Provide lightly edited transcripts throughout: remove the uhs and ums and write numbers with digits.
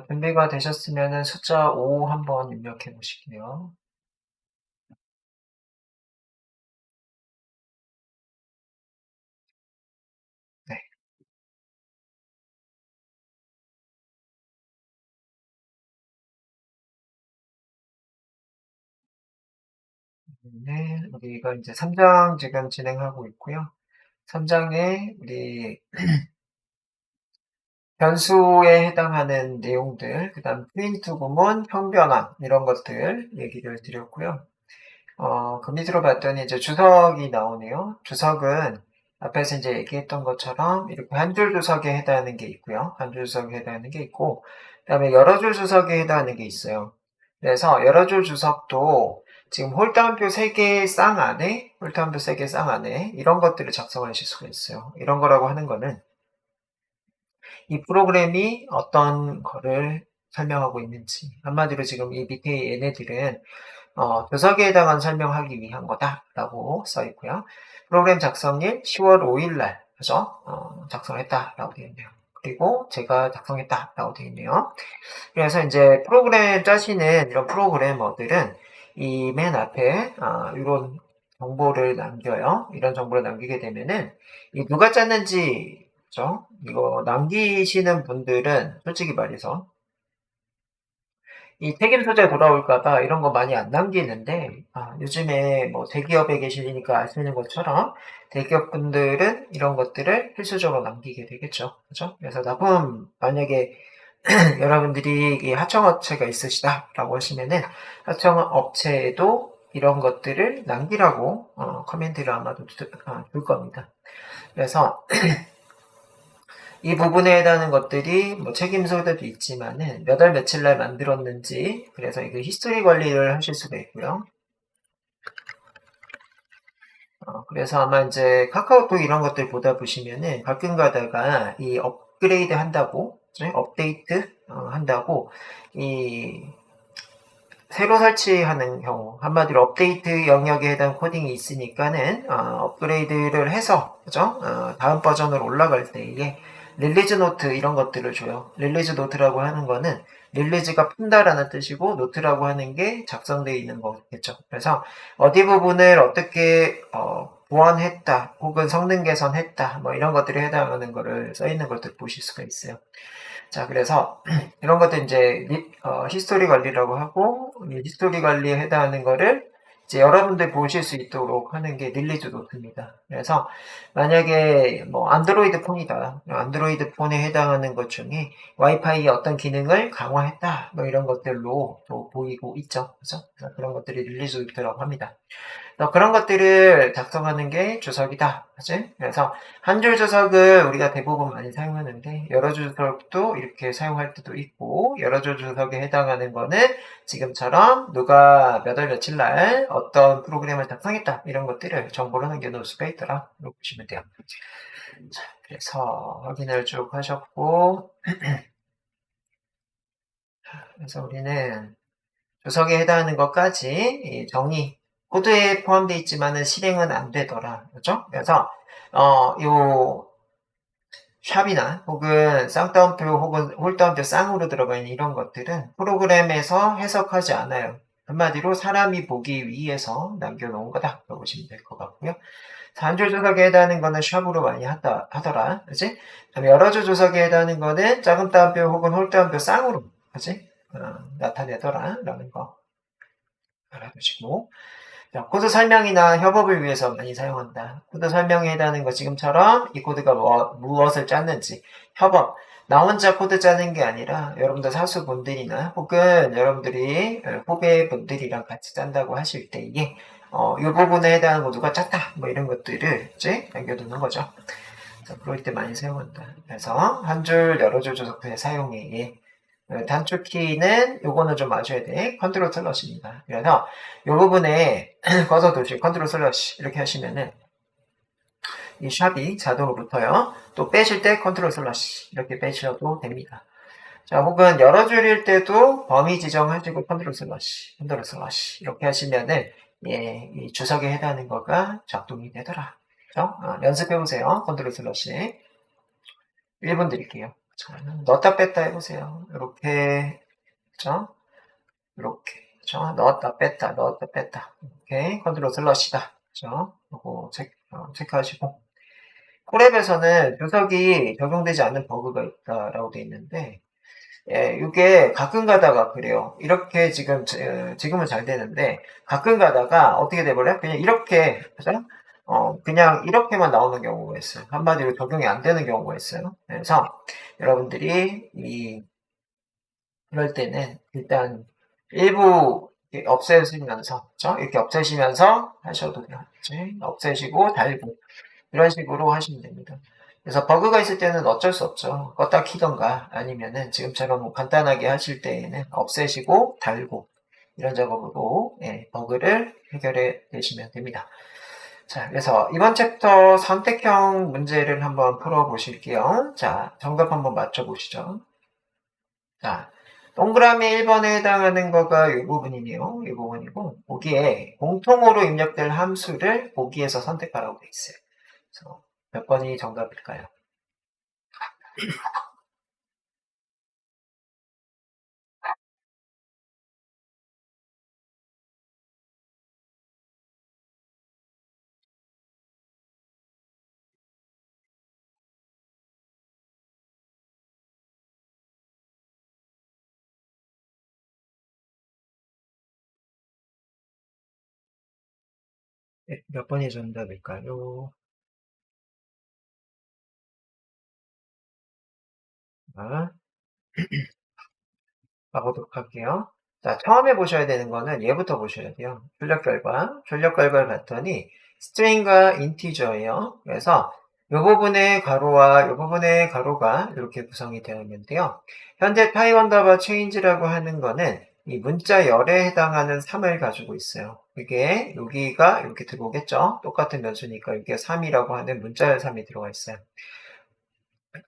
준비가 되셨으면 숫자 5 한번 입력해 보실게요. 네. 네. 우리가 이제 3장 지금 진행하고 있고요. 3장에 우리 변수에 해당하는 내용들, 그다음 프린트 구문, 평변화 이런 것들 얘기를 드렸고요. 그 밑으로 봤더니 이제 주석이 나오네요. 주석은 앞에서 이제 얘기했던 것처럼 이렇게 한 줄 주석에 해당하는 게 있고요. 한 줄 주석에 해당하는 게 있고, 그다음에 여러 줄 주석에 해당하는 게 있어요. 그래서 여러 줄 주석도 지금 홀다운표 3개 쌍 안에, 홀다운표 3개 쌍 안에 이런 것들을 작성하실 수가 있어요. 이런 거라고 하는 거는 이 프로그램이 어떤 거를 설명하고 있는지, 한마디로 지금 이 밑에 얘네들은 주석에 해당한 설명하기 위한 거다라고 써 있고요. 프로그램 작성일 10월 5일 날, 그죠? 작성했다라고 되어 있네요. 그리고 제가 작성했다라고 되어 있네요. 그래서 이제 프로그램 짜시는 이런 프로그래머들은 이 맨 앞에 이런 정보를 남겨요. 이런 정보를 남기게 되면은 이 누가 짰는지, 그죠? 이거 남기시는 분들은 솔직히 말해서 이 책임 소재 돌아올까봐 이런 거 많이 안 남기는데, 요즘에 뭐 대기업에 계시니까 아시는 것처럼 대기업 분들은 이런 것들을 필수적으로 남기게 되겠죠. 그죠? 그래서 납품, 만약에 여러분들이 이 하청업체가 있으시다라고 하시면은 하청업체에도 이런 것들을 남기라고 커멘트를 아마도 줄 겁니다. 그래서 이 부분에 해당하는 것들이 뭐 책임 소재도 있지만은 몇 월 며칠 날 만들었는지, 그래서 이거 히스토리 관리를 하실 수가 있고요. 그래서 아마 이제 카카오톡 이런 것들 보다 보시면은 가끔 가다가 이 업그레이드 한다고, 업데이트 한다고 이 새로 설치하는 경우, 한마디로 업데이트 영역에 해당 코딩이 있으니까는 업그레이드를 해서, 그죠? 다음 버전으로 올라갈 때에 릴리즈 노트 이런 것들을 줘요. 릴리즈 노트라고 하는 거는 릴리즈가 푼다라는 뜻이고, 노트라고 하는 게 작성되어 있는 거겠죠. 그래서 어디 부분을 어떻게 보완했다, 혹은 성능 개선했다, 뭐 이런 것들에 해당하는 거를 써 있는 것들 보실 수가 있어요. 자, 그래서 이런 것들 이제 히스토리 관리라고 하고, 이 히스토리 관리에 해당하는 거를 이제 여러분들 보실 수 있도록 하는 게 릴리즈 노트입니다. 그래서 만약에 뭐 안드로이드 폰이다, 안드로이드 폰에 해당하는 것 중에 와이파이 어떤 기능을 강화했다, 뭐 이런 것들로 또 보이고 있죠. 그래서 그런 것들이 릴리즈 노트라고 합니다. 그런 것들을 작성하는 게 주석이다. 그치? 그래서 한 줄 주석을 우리가 대부분 많이 사용하는데, 여러 줄 주석도 이렇게 사용할 때도 있고, 여러 줄 주석에 해당하는 거는 지금처럼 누가 몇 월 며칠 날 어떤 프로그램을 작성했다, 이런 것들을 정보로 남겨놓을 수가 있더라. 이렇게 보시면 돼요. 자, 그래서 확인을 쭉 하셨고, 그래서 우리는 주석에 해당하는 것까지 정의, 코드에 포함되어 있지만은 실행은 안 되더라. 그죠? 그래서, 요, 샵이나 혹은 쌍따옴표 혹은 홀따옴표 쌍으로 들어가 있는 이런 것들은 프로그램에서 해석하지 않아요. 한마디로 사람이 보기 위해서 남겨놓은 거다. 라고 보시면 될 것 같고요. 한 줄 주석에 해당하는 거는 샵으로 많이 하더라. 그지? 여러 줄 주석에 해당하는 거는 작은 따옴표 혹은 홀따옴표 쌍으로, 그지? 나타내더라. 라는 거 알아두시고. 자, 코드 설명이나 협업을 위해서 많이 사용한다. 코드 설명에 해당하는 거 지금처럼 이 코드가 무엇을 짰는지, 협업, 나 혼자 코드 짜는 게 아니라 여러분들 사수분들이나 혹은 여러분들이 후배분들이랑 같이 짠다고 하실 때에 이 부분에 해당하는 거 누가 짰다, 뭐 이런 것들을 이제 남겨두는 거죠. 그럴 때 많이 사용한다. 그래서 한 줄, 여러 줄 조석부의 사용에 단축키는 요거는 좀 아셔야 돼. 컨트롤 슬러시입니다. 그래서 요 부분에 커서 두시 컨트롤 슬러시 이렇게 하시면은 이 샵이 자동으로 붙어요. 또 빼실 때 컨트롤 슬러시 이렇게 빼셔도 됩니다. 자, 혹은 여러 줄일 때도 범위 지정하시고 컨트롤 슬러시 이렇게 하시면은 이 주석에 해당하는 거가 작동이 되더라. 그죠? 연습해보세요. 컨트롤 슬러시 1분 드릴게요. 자, 넣었다 뺐다 해보세요. 이렇게, 그죠? 이렇게, 그죠? 넣었다, 뺐다, 넣었다, 뺐다. 오케이. 컨트롤 슬러시다. 그죠? 요거 체크하시고. 콜앱에서는 주석이 적용되지 않는 버그가 있다라고 되어 있는데, 예, 이게 가끔 가다가 그래요. 이렇게 지금은 잘 되는데, 가끔 가다가 어떻게 돼버려요? 그냥 이렇게, 그죠? 그냥 이렇게만 나오는 경우가 있어요. 한마디로 적용이 안 되는 경우가 있어요. 그래서 여러분들이 이럴 때는 일단 일부 이렇게 없애시면서, 그죠? 이렇게 없애시면서 하셔도 돼요. 그치? 없애시고 달고, 이런 식으로 하시면 됩니다. 그래서 버그가 있을 때는 어쩔 수 없죠. 껐다 키던가 아니면은 지금처럼 뭐 간단하게 하실 때에는 없애시고 달고 이런 작업으로 버그를 해결해 내시면 됩니다. 자, 그래서 이번 챕터 선택형 문제를 한번 풀어보실게요. 자, 정답 한번 맞춰보시죠. 자, 동그라미 1번에 해당하는 거가 이 부분이네요. 이 부분이고 보기에 공통으로 입력될 함수를 보기에서 선택하라고 되어 있어요. 그래서 몇 번이 정답일까요? 네, 몇 번이 정답일까요? 자, 가보도록 할게요. 자, 처음에 보셔야 되는 거는 얘부터 보셔야 돼요. 출력 결과. 출력 결과를 봤더니 스트링과 인티저예요. 그래서 이 부분의 가로와 이 부분의 가로가 이렇게 구성이 되어 있는데요. 현재 타입 언더바 체인지라고 하는 거는 이 문자 열에 해당하는 3을 가지고 있어요. 이게 여기가 이렇게 들어오겠죠. 똑같은 변수니까 이게 3이라고 하는 문자열 3이 들어가 있어요.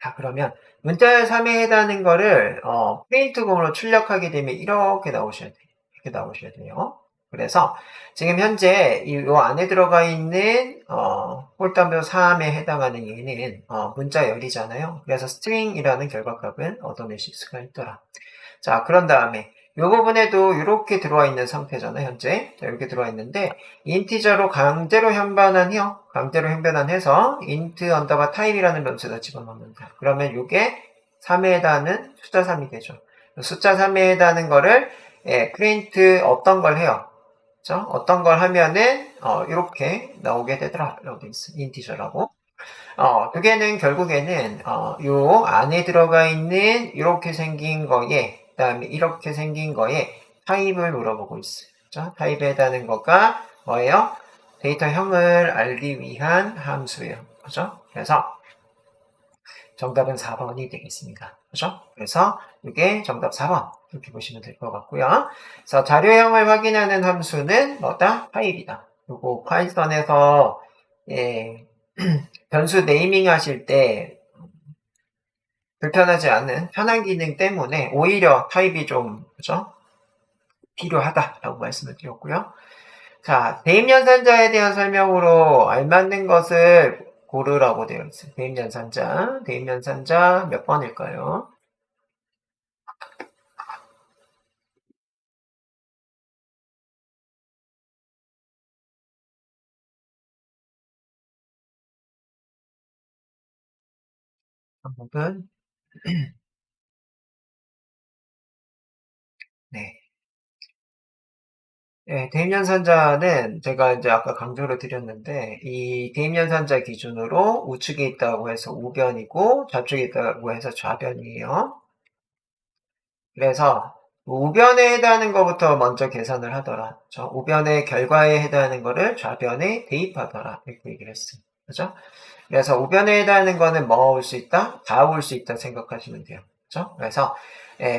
자, 그러면 문자열 3에 해당하는 거를 프린트공으로 출력하게 되면 이렇게 나오셔야 돼요. 이렇게 나오셔야 돼요. 그래서 지금 현재 이 안에 들어가 있는 홀담별 3에 해당하는 얘는 문자열이잖아요. 그래서 스트링이라는 결과값을 얻어내실 수가 있더라. 자, 그런 다음에 이 부분에도 이렇게 들어와 있는 상태잖아요, 현재. 자, 이렇게 들어와 있는데, 인티저로 강제로 현변환해요. 강제로 현변환해서 int 언더바 타입이라는 변수에다 집어넣는다. 그러면 이게 3에 해당하는 숫자 3이 되죠. 숫자 3에 해당하는 거를 프린트 어떤 걸 해요. 그죠? 어떤 걸 하면은 이렇게 나오게 되더라. 라고 돼 있어. 인티저라고. 두 개는 결국에는 요 안에 들어가 있는 이렇게 생긴 거에 그다음에 이렇게 생긴 거에 타입을 물어보고 있어요. 그렇죠? 타입에 해당하는 거가 뭐예요? 데이터형을 알기 위한 함수예요. 그렇죠? 그래서 정답은 4번이 되겠습니다. 그렇죠? 그래서 이게 정답 4번 이렇게 보시면 될 것 같고요. 그래서 자료형을 확인하는 함수는 뭐다? 타입이다. 그리고 파이썬에서 변수 네이밍 하실 때 불편하지 않은 편한 기능 때문에 오히려 타입이 좀 그죠? 필요하다라고 말씀을 드렸고요. 자, 대입연산자에 대한 설명으로 알맞는 것을 고르라고 되어 있어요. 대입연산자 몇 번일까요? 방법은 네. 네, 대입연산자는 제가 이제 아까 강조를 드렸는데 이 대입연산자 기준으로 우측에 있다고 해서 우변이고 좌측에 있다고 해서 좌변이에요. 그래서 우변에 해당하는 것부터 먼저 계산을 하더라. 우변의 결과에 해당하는 거를 좌변에 대입하더라. 이렇게 얘기를 했어요. 그죠? 그래서 우변에 해당하는 거는 뭐 올 수 있다? 다 올 수 있다 생각하시면 돼요. 그죠? 그래서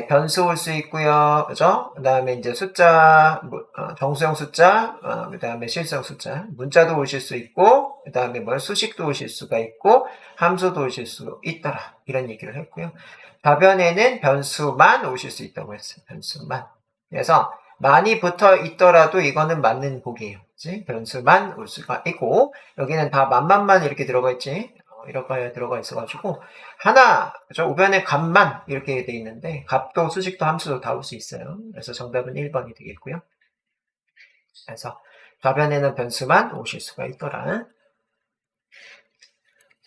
변수 올 수 있고요. 그죠? 그 다음에 이제 숫자, 정수형 숫자, 그 다음에 실수형 숫자, 문자도 오실 수 있고, 그 다음에 뭐 수식도 오실 수가 있고, 함수도 오실 수 있더라. 이런 얘기를 했고요. 답변에는 변수만 오실 수 있다고 했어요. 변수만. 그래서 많이 붙어 있더라도 이거는 맞는 보기예요. 그치? 변수만 올 수가 있고 여기는 다 만만만 이렇게 들어가 있지. 이렇게 들어가 있어가지고 하나 그죠? 우변의 값만 이렇게 돼 있는데 값도 수직도 함수도 다 올 수 있어요. 그래서 정답은 1번이 되겠고요. 그래서 좌변에는 변수만 오실 수가 있더라.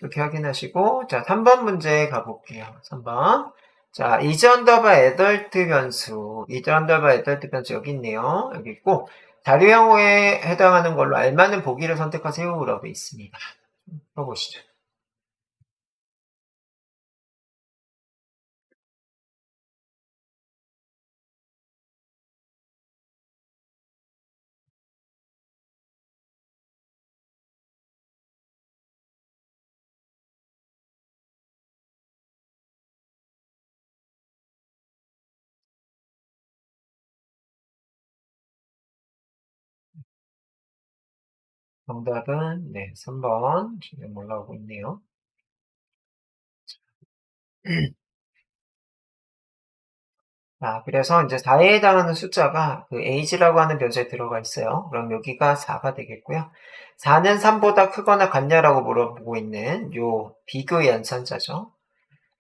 이렇게 확인하시고 자 3번 문제 가볼게요. 3번 자 이즈 언더바 애덜트 변수 여기 있네요. 여기 있고 자료형에 해당하는 걸로 알맞은 보기를 선택하세요 라고 있습니다. 해보시죠. 정답은 네 3번 지금 올라오고 있네요. 자, 그래서 이제 4에 해당하는 숫자가 그 age라고 하는 변수에 들어가 있어요. 그럼 여기가 4가 되겠고요. 4는 3보다 크거나 같냐라고 물어보고 있는 요 비교 연산자죠.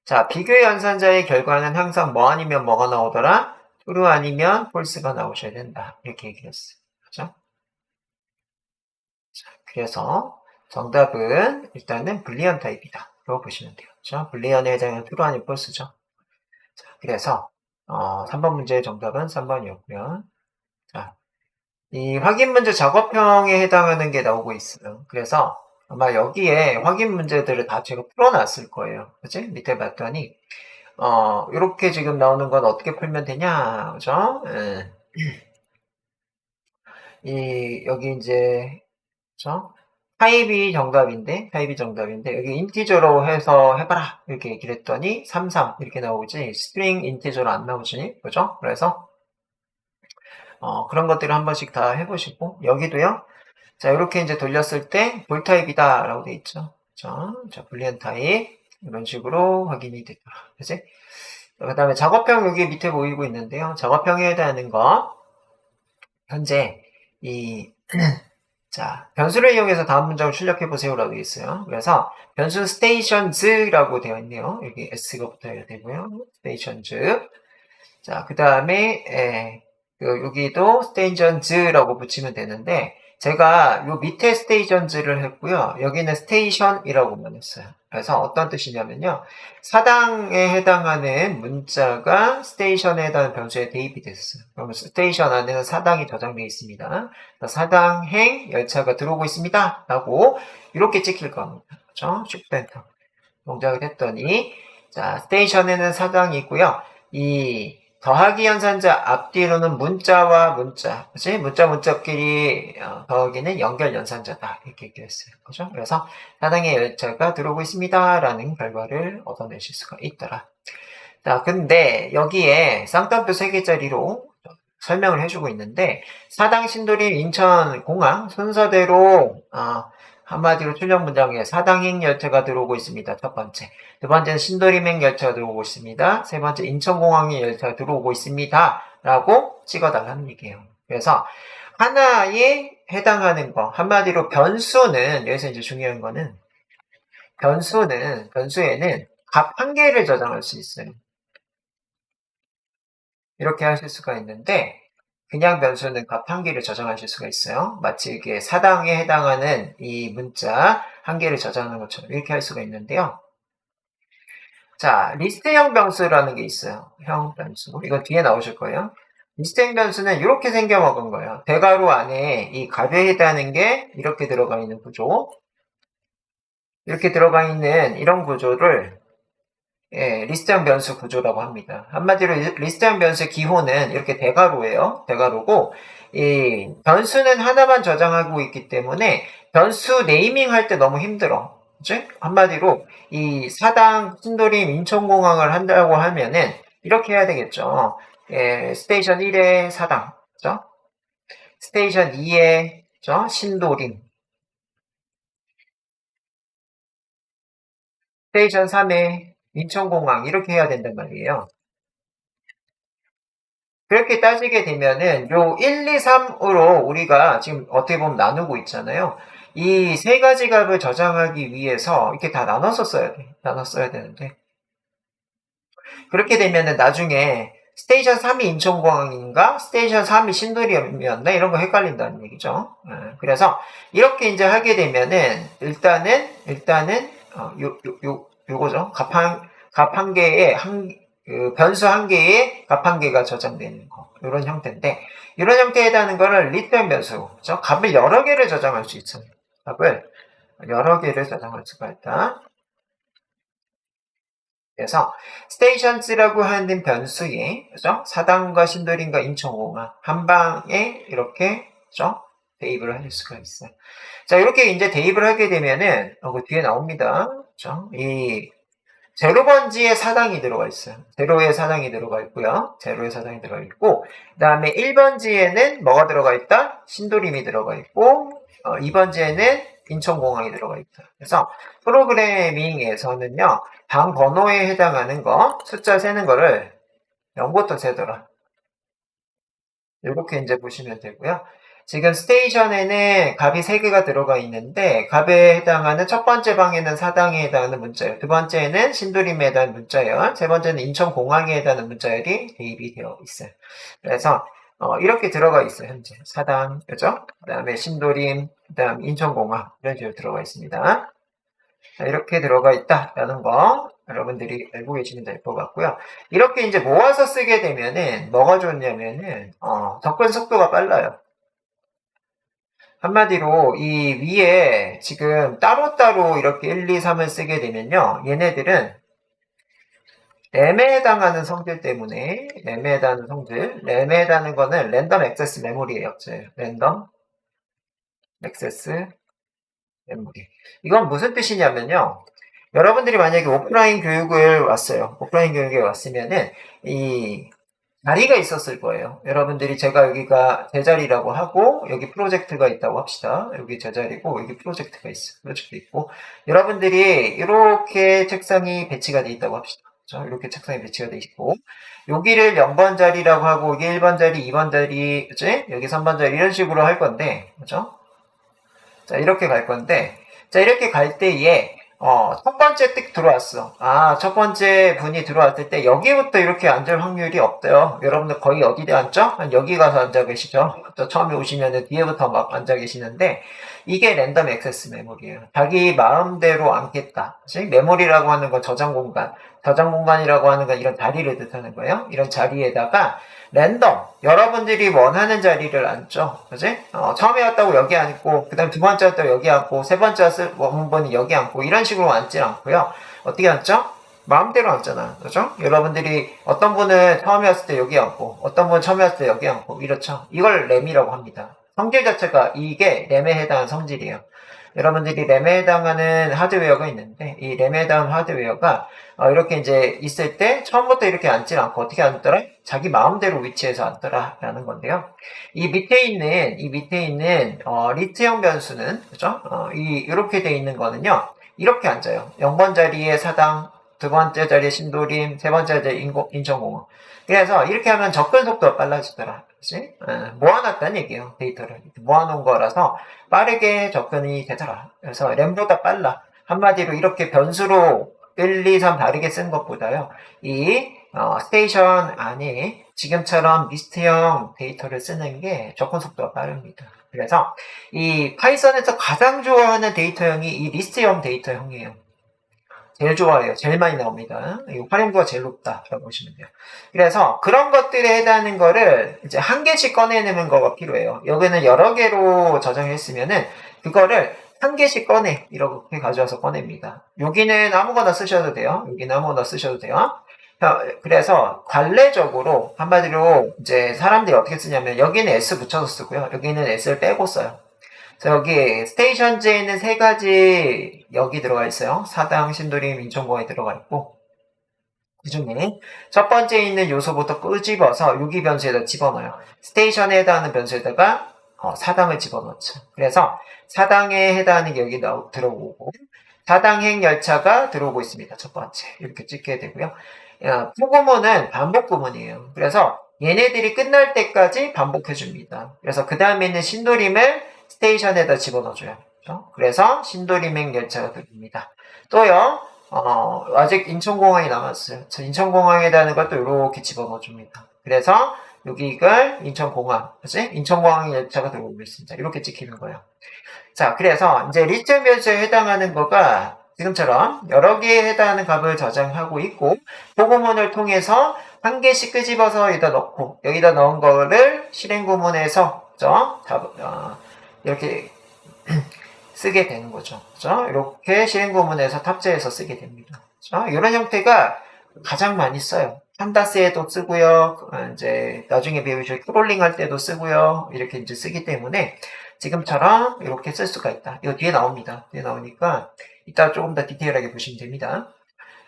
자, 비교 연산자의 결과는 항상 뭐 아니면 뭐가 나오더라? true 아니면 false가 나오셔야 된다. 이렇게 얘기했어요. 그죠? 자, 그래서 정답은 일단은 불리언 타입이다. 라고 보시면 돼요. 그죠? 불리언에 해당하는 true 아니면 false죠. 자, 그래서 3번 문제의 정답은 3번이었고요. 자, 이 확인 문제 작업형에 해당하는 게 나오고 있어요. 그래서 아마 여기에 확인 문제들을 다 제가 풀어놨을 거예요. 그치? 밑에 봤더니, 이렇게 지금 나오는 건 어떻게 풀면 되냐, 그죠? 여기 이제, 그죠? 타입이 정답인데, 여기 인티저로 해서 해봐라. 이렇게 얘기를 했더니, 33 이렇게 나오지, 스트링 인티저로 안 나오지, 그죠? 그래서, 그런 것들을 한 번씩 다 해보시고, 여기도요, 자, 이렇게 이제 돌렸을 때 볼 타입이다 라고 돼 있죠. 자, 불리언 타입 이런 식으로 확인이 됐다. 그치? 그 다음에 작업형 여기 밑에 보이고 있는데요. 작업형에 해당하는 거 현재 이 자, 변수를 이용해서 다음 문장을 출력해 보세요 라고 되어 있어요. 그래서 변수 stations라고 되어 있네요. 여기 s가 붙어야 되고요. stations즈. 자, 그 다음에 여기도 stations라고 붙이면 되는데 제가 요 밑에 stations를 했고요. 여기는 station이라고만 했어요. 그래서 어떤 뜻이냐면요. 사당에 해당하는 문자가 station에 해당하는 변수에 대입이 됐어요. 그러면 station 안에는 사당이 저장되어 있습니다. 사당행 열차가 들어오고 있습니다. 라고 이렇게 찍힐 겁니다. 그렇죠? 슈펜터 동작을 했더니 자, 스테이션에는 사당이 있고요. 이 더하기 연산자 앞뒤로는 문자와 문자, 그치? 문자끼리 더하기는 연결 연산자다. 이렇게 얘기했어요. 그죠? 그래서 사당의 열차가 들어오고 있습니다. 라는 결과를 얻어내실 수가 있더라. 자, 근데 여기에 쌍따옴표 3개짜리로 설명을 해주고 있는데 사당 신도림 인천공항 순서대로 한마디로 출력 문장에 사당행 열차가 들어오고 있습니다. 첫 번째. 두 번째는 신도림행 열차가 들어오고 있습니다. 세 번째 인천공항행 열차가 들어오고 있습니다. 라고 찍어달라는 얘기예요. 그래서 하나에 해당하는 거 한마디로 변수는 여기서 이제 중요한 거는 변수에는 값 한 개를 저장할 수 있어요. 이렇게 하실 수가 있는데 그냥 변수는 값 한 개를 저장하실 수가 있어요. 마치 이게 사당에 해당하는 이 문자 한 개를 저장하는 것처럼 이렇게 할 수가 있는데요. 자, 리스트형 변수라는 게 있어요. 형 변수. 이건 뒤에 나오실 거예요. 리스트형 변수는 이렇게 생겨먹은 거예요. 대괄호 안에 이 값에 해당하는 게 이렇게 들어가 있는 구조. 이렇게 들어가 있는 이런 구조를 리스트형 변수 구조라고 합니다. 한마디로 리스트형 변수의 기호는 이렇게 대괄호예요. 대괄호고 이 변수는 하나만 저장하고 있기 때문에 변수 네이밍 할 때 너무 힘들어. 그치? 한마디로 이 사당 신도림 인천공항을 한다고 하면은 이렇게 해야 되겠죠. 스테이션 1에 사당, 그죠? 스테이션 2에 신도림, 스테이션 3에 인천공항 이렇게 해야 된단 말이에요. 그렇게 따지게 되면은 요 1, 2, 3으로 우리가 지금 어떻게 보면 나누고 있잖아요. 이 세 가지 값을 저장하기 위해서 이렇게 다 나눠서 써야 돼. 나눠 써야 되는데. 그렇게 되면은 나중에 스테이션 3이 인천공항인가 스테이션 3이 신도림이었나 이런 거 헷갈린다는 얘기죠. 그래서 이렇게 이제 하게 되면은 일단은 요거죠. 값 한 개에 변수 한 개에 값 한 개가 저장되는 거 이런 형태인데 이런 형태에 해당하는 거를 리턴 변수, 그죠? 값을 여러 개를 저장할 수 있어요. 값을 여러 개를 저장할 수가 있다. 그래서 스테이션즈라고 하는 변수에 그죠? 사당과 신도림과 인천공항 한 방에 이렇게 그죠? 대입을 할 수가 있어요. 자, 이렇게 이제 대입을 하게 되면은 그 뒤에 나옵니다. 그죠? 이 제로번지에 사당이 들어가 있어요. 제로에 사당이 들어가 있고요. 제로에 사당이 들어가 있고 그 다음에 1번지에는 뭐가 들어가 있다? 신도림이 들어가 있고 2번지에는 인천공항이 들어가 있다. 그래서 프로그래밍에서는요. 방 번호에 해당하는 거 숫자 세는 거를 0부터 세더라. 이렇게 이제 보시면 되고요. 지금 스테이션에는 값이 3개가 들어가 있는데 값에 해당하는 첫 번째 방에는 사당에 해당하는 문자열, 두 번째는 신도림에 해당하는 문자열, 세 번째는 인천공항에 해당하는 문자열이 대입이 되어 있어요. 그래서 이렇게 들어가 있어요. 현재 사당, 그죠? 그 다음에 신도림, 그 다음 인천공항 이런 식으로 들어가 있습니다. 자, 이렇게 들어가 있다라는 거 여러분들이 알고 계시면 될 것 같고요. 이렇게 이제 모아서 쓰게 되면은 뭐가 좋냐면은 접근 속도가 빨라요. 한마디로 이 위에 지금 따로따로 이렇게 1, 2, 3을 쓰게 되면요. 얘네들은 램에 해당하는 성질 때문에 램에 해당하는 성질, 램에 해당하는 거는 랜덤 액세스 메모리예요. 랜덤 액세스 메모리. 이건 무슨 뜻이냐면요. 여러분들이 만약에 오프라인 교육을 왔어요. 오프라인 교육에 왔으면은 이 자리가 있었을 거예요. 여러분들이 제가 여기가 제 자리라고 하고 여기 프로젝트가 있다고 합시다. 여기 제 자리고 여기 프로젝트가 있어요. 프로젝트 있고 여러분들이 이렇게 책상이 배치가 돼 있다고 합시다. 그렇죠? 이렇게 책상이 배치가 돼 있고 여기를 0번 자리라고 하고 여기 1번 자리, 2번 자리, 그치? 여기 3번 자리 이런 식으로 할 건데 그죠? 자, 이렇게 갈 건데 자, 이렇게 갈 때에 첫 번째 뜩 들어왔어. 첫 번째 분이 들어왔을 때 여기부터 이렇게 앉을 확률이 없대요. 여러분들 거의 어디에 앉죠? 한 여기 가서 앉아 계시죠? 처음에 오시면은 뒤에부터 막 앉아 계시는데 이게 랜덤 액세스 메모리예요. 자기 마음대로 앉겠다. 그치? 메모리라고 하는 건 저장 공간. 저장 공간이라고 하는 건 이런 자리를 뜻하는 거예요. 이런 자리에다가 랜덤 여러분들이 원하는 자리를 앉죠. 그지? 처음에 왔다고 여기 앉고 그 다음 두 번째 왔다고 여기 앉고 세 번째 왔을 분이 여기 앉고 이런 식으로 앉지 않고요. 어떻게 앉죠? 마음대로 앉잖아. 그죠? 여러분들이 어떤 분은 처음에 왔을 때 여기 앉고 어떤 분은 처음에 왔을 때 여기 앉고 이렇죠. 이걸 램이라고 합니다. 성질 자체가 이게 램에 해당하는 성질이에요. 여러분들이 램에 해당하는 하드웨어가 있는데 이 램에 해당하는 하드웨어가 이렇게 이제 있을 때 처음부터 이렇게 앉지 않고 어떻게 앉더라? 자기 마음대로 위치해서 앉더라라는 건데요. 이 밑에 있는 리트형 변수는 그죠? 이렇게 돼 있는 거는요. 이렇게 앉아요. 0번 자리에 사당, 두 번째 자리에 신도림, 세 번째 자리에 인천공항. 그래서 이렇게 하면 접근 속도가 빨라지더라. 그치? 모아놨다는 얘기예요. 데이터를. 모아놓은 거라서 빠르게 접근이 되더라. 그래서 램보다 빨라. 한마디로 이렇게 변수로 1, 2, 3 다르게 쓴 것보다요. 이 스테이션 안에 지금처럼 리스트형 데이터를 쓰는 게 접근 속도가 빠릅니다. 그래서 이 파이썬에서 가장 좋아하는 데이터형이 이 리스트형 데이터형이에요. 제일 좋아해요. 제일 많이 나옵니다. 활용도가 제일 높다라고 보시면 돼요. 그래서 그런 것들에 해당하는 거를 이제 한 개씩 꺼내내는 거가 필요해요. 여기는 여러 개로 저장했으면은 그거를 한 개씩 꺼내 이렇게 가져와서 꺼냅니다. 여기는 아무거나 쓰셔도 돼요. 여기는 아무거나 쓰셔도 돼요. 그래서 관례적으로 한마디로 이제 사람들이 어떻게 쓰냐면 여기는 S 붙여서 쓰고요. 여기는 S를 빼고 써요. 여기 스테이션즈에는 세 가지 역이 들어가 있어요. 사당, 신도림, 인천공항에 들어가 있고 그 중에 첫 번째 있는 요소부터 끄집어서 유기 변수에다 집어넣어요. 스테이션에 해당하는 변수에다가 사당을 집어넣죠. 그래서 사당에 해당하는 게 여기 들어오고 사당행 열차가 들어오고 있습니다. 첫 번째 이렇게 찍게 되고요. 포구문은 반복 구문이에요. 그래서 얘네들이 끝날 때까지 반복해줍니다. 그래서 그 다음에 있는 신도림을 스테이션에다 집어넣어줘요. 그렇죠? 그래서 신도림행 열차가 들립니다. 또요, 아직 인천공항이 남았어요. 저 인천공항에 대한 것도 이렇게 집어넣어줍니다. 그래서 여기 이걸 인천공항, 그치? 인천공항 열차가 들어오고 있습니다. 이렇게 찍히는 거예요. 자, 그래서 이제 리턴 변수에 해당하는 거가 지금처럼 여러 개에 해당하는 값을 저장하고 있고, 보고문을 통해서 한 개씩 끄집어서 여기다 넣고, 여기다 넣은 거를 실행 구문에서, 그죠? 이렇게 쓰게 되는 거죠. 그죠? 이렇게 실행 구문에서 탑재해서 쓰게 됩니다. 그죠? 이런 형태가 가장 많이 써요. 판다스에도 쓰고요. 이제 나중에 배우실 크롤링 할 때도 쓰고요. 이렇게 이제 쓰기 때문에 지금처럼 이렇게 쓸 수가 있다. 이거 뒤에 나옵니다. 뒤에 나오니까 이따 조금 더 디테일하게 보시면 됩니다.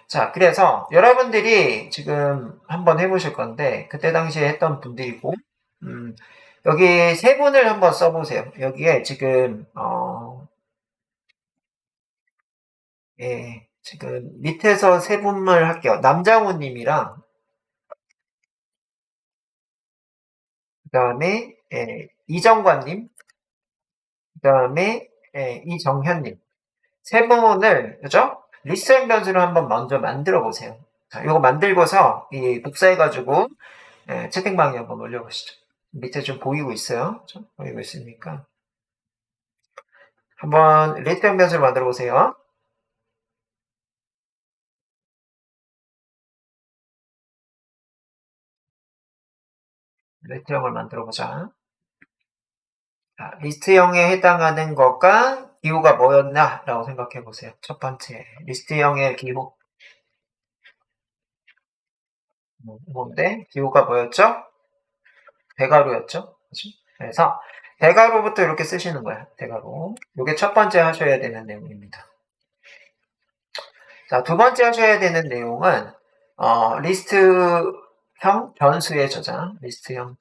자, 그래서 여러분들이 지금 한번 해보실 건데 그때 당시에 했던 분들이고 여기 세 분을 한번 써보세요. 여기에 지금 예, 지금 밑에서 세 분을 할게요. 남장훈 님이랑 그다음에 이정관 님, 그다음에 이정현 님. 세 분을 그죠? 리스트 변수를 한번 먼저 만들어 보세요. 자, 이거 만들고서 이 복사해 가지고 채팅방에 한번 올려보시죠. 밑에 좀 보이고 있어요. 좀 보이고 있으니까 한번 리스트 변수를 만들어 보세요. 리스트형을 만들어 보자. 자, 리스트형에 해당하는 것과 기호가 뭐였나? 라고 생각해 보세요. 첫 번째, 리스트형의 기호. 뭔데? 기호가 뭐였죠? 대괄호였죠? 그치? 그래서 대괄호부터 이렇게 쓰시는 거야. 대괄호. 이게 첫 번째 하셔야 되는 내용입니다. 자, 두 번째 하셔야 되는 내용은 리스트형 변수의 저장. 리스트형.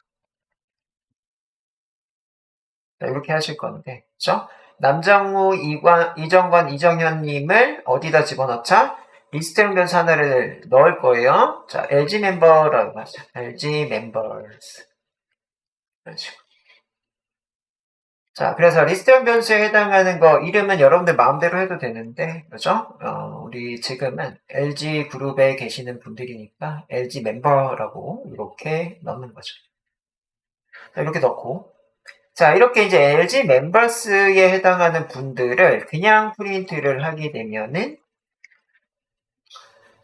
자, 이렇게 하실 건데, 그죠? 남장우, 이정관, 이정현님을 어디다 집어넣자? 리스트형 변수 하나를 넣을 거예요. 자, LG 멤버라고 하죠. LG 멤버스. 그런 식으로. 자, 그래서 리스트형 변수에 해당하는 거 이름은 여러분들 마음대로 해도 되는데, 그죠? 우리 지금은 LG 그룹에 계시는 분들이니까 LG 멤버라고 이렇게 넣는 거죠. 자, 이렇게 넣고, 자, 이렇게 이제 LG 멤버스에 해당하는 분들을 그냥 프린트를 하게 되면은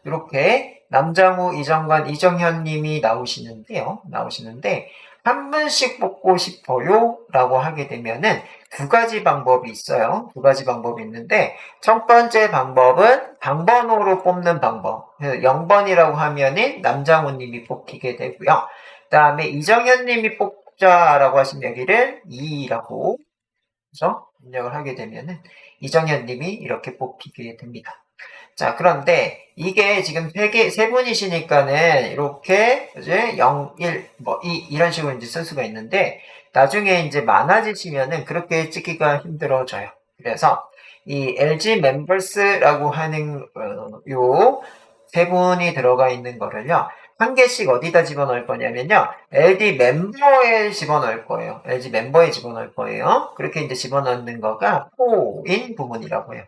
이렇게 남장우, 이정관, 이정현 님이 나오시는데 한 분씩 뽑고 싶어요 라고 하게 되면은 두 가지 방법이 있어요. 두 가지 방법이 있는데 첫 번째 방법은 방번호로 뽑는 방법. 0번이라고 하면은 남장우 님이 뽑히게 되고요. 그 다음에 이정현 님이 뽑자라고 하신 여기를 2라고 그래서 입력을 하게 되면은 이정현 님이 이렇게 뽑히게 됩니다. 자, 그런데 이게 지금 세 분이시니까는 이렇게 이제 0, 1, 뭐 2 이런 식으로 이제 쓸 수가 있는데 나중에 이제 많아지시면은 그렇게 찍기가 힘들어져요. 그래서 이 LG 멤버스라고 하는 요 세 분이 들어가 있는 거를요. 한 개씩 어디다 집어넣을 거냐면요. LG 멤버에 집어넣을 거예요. LG 멤버에 집어넣을 거예요. 그렇게 이제 집어넣는 거가 포인 부분이라고 해요.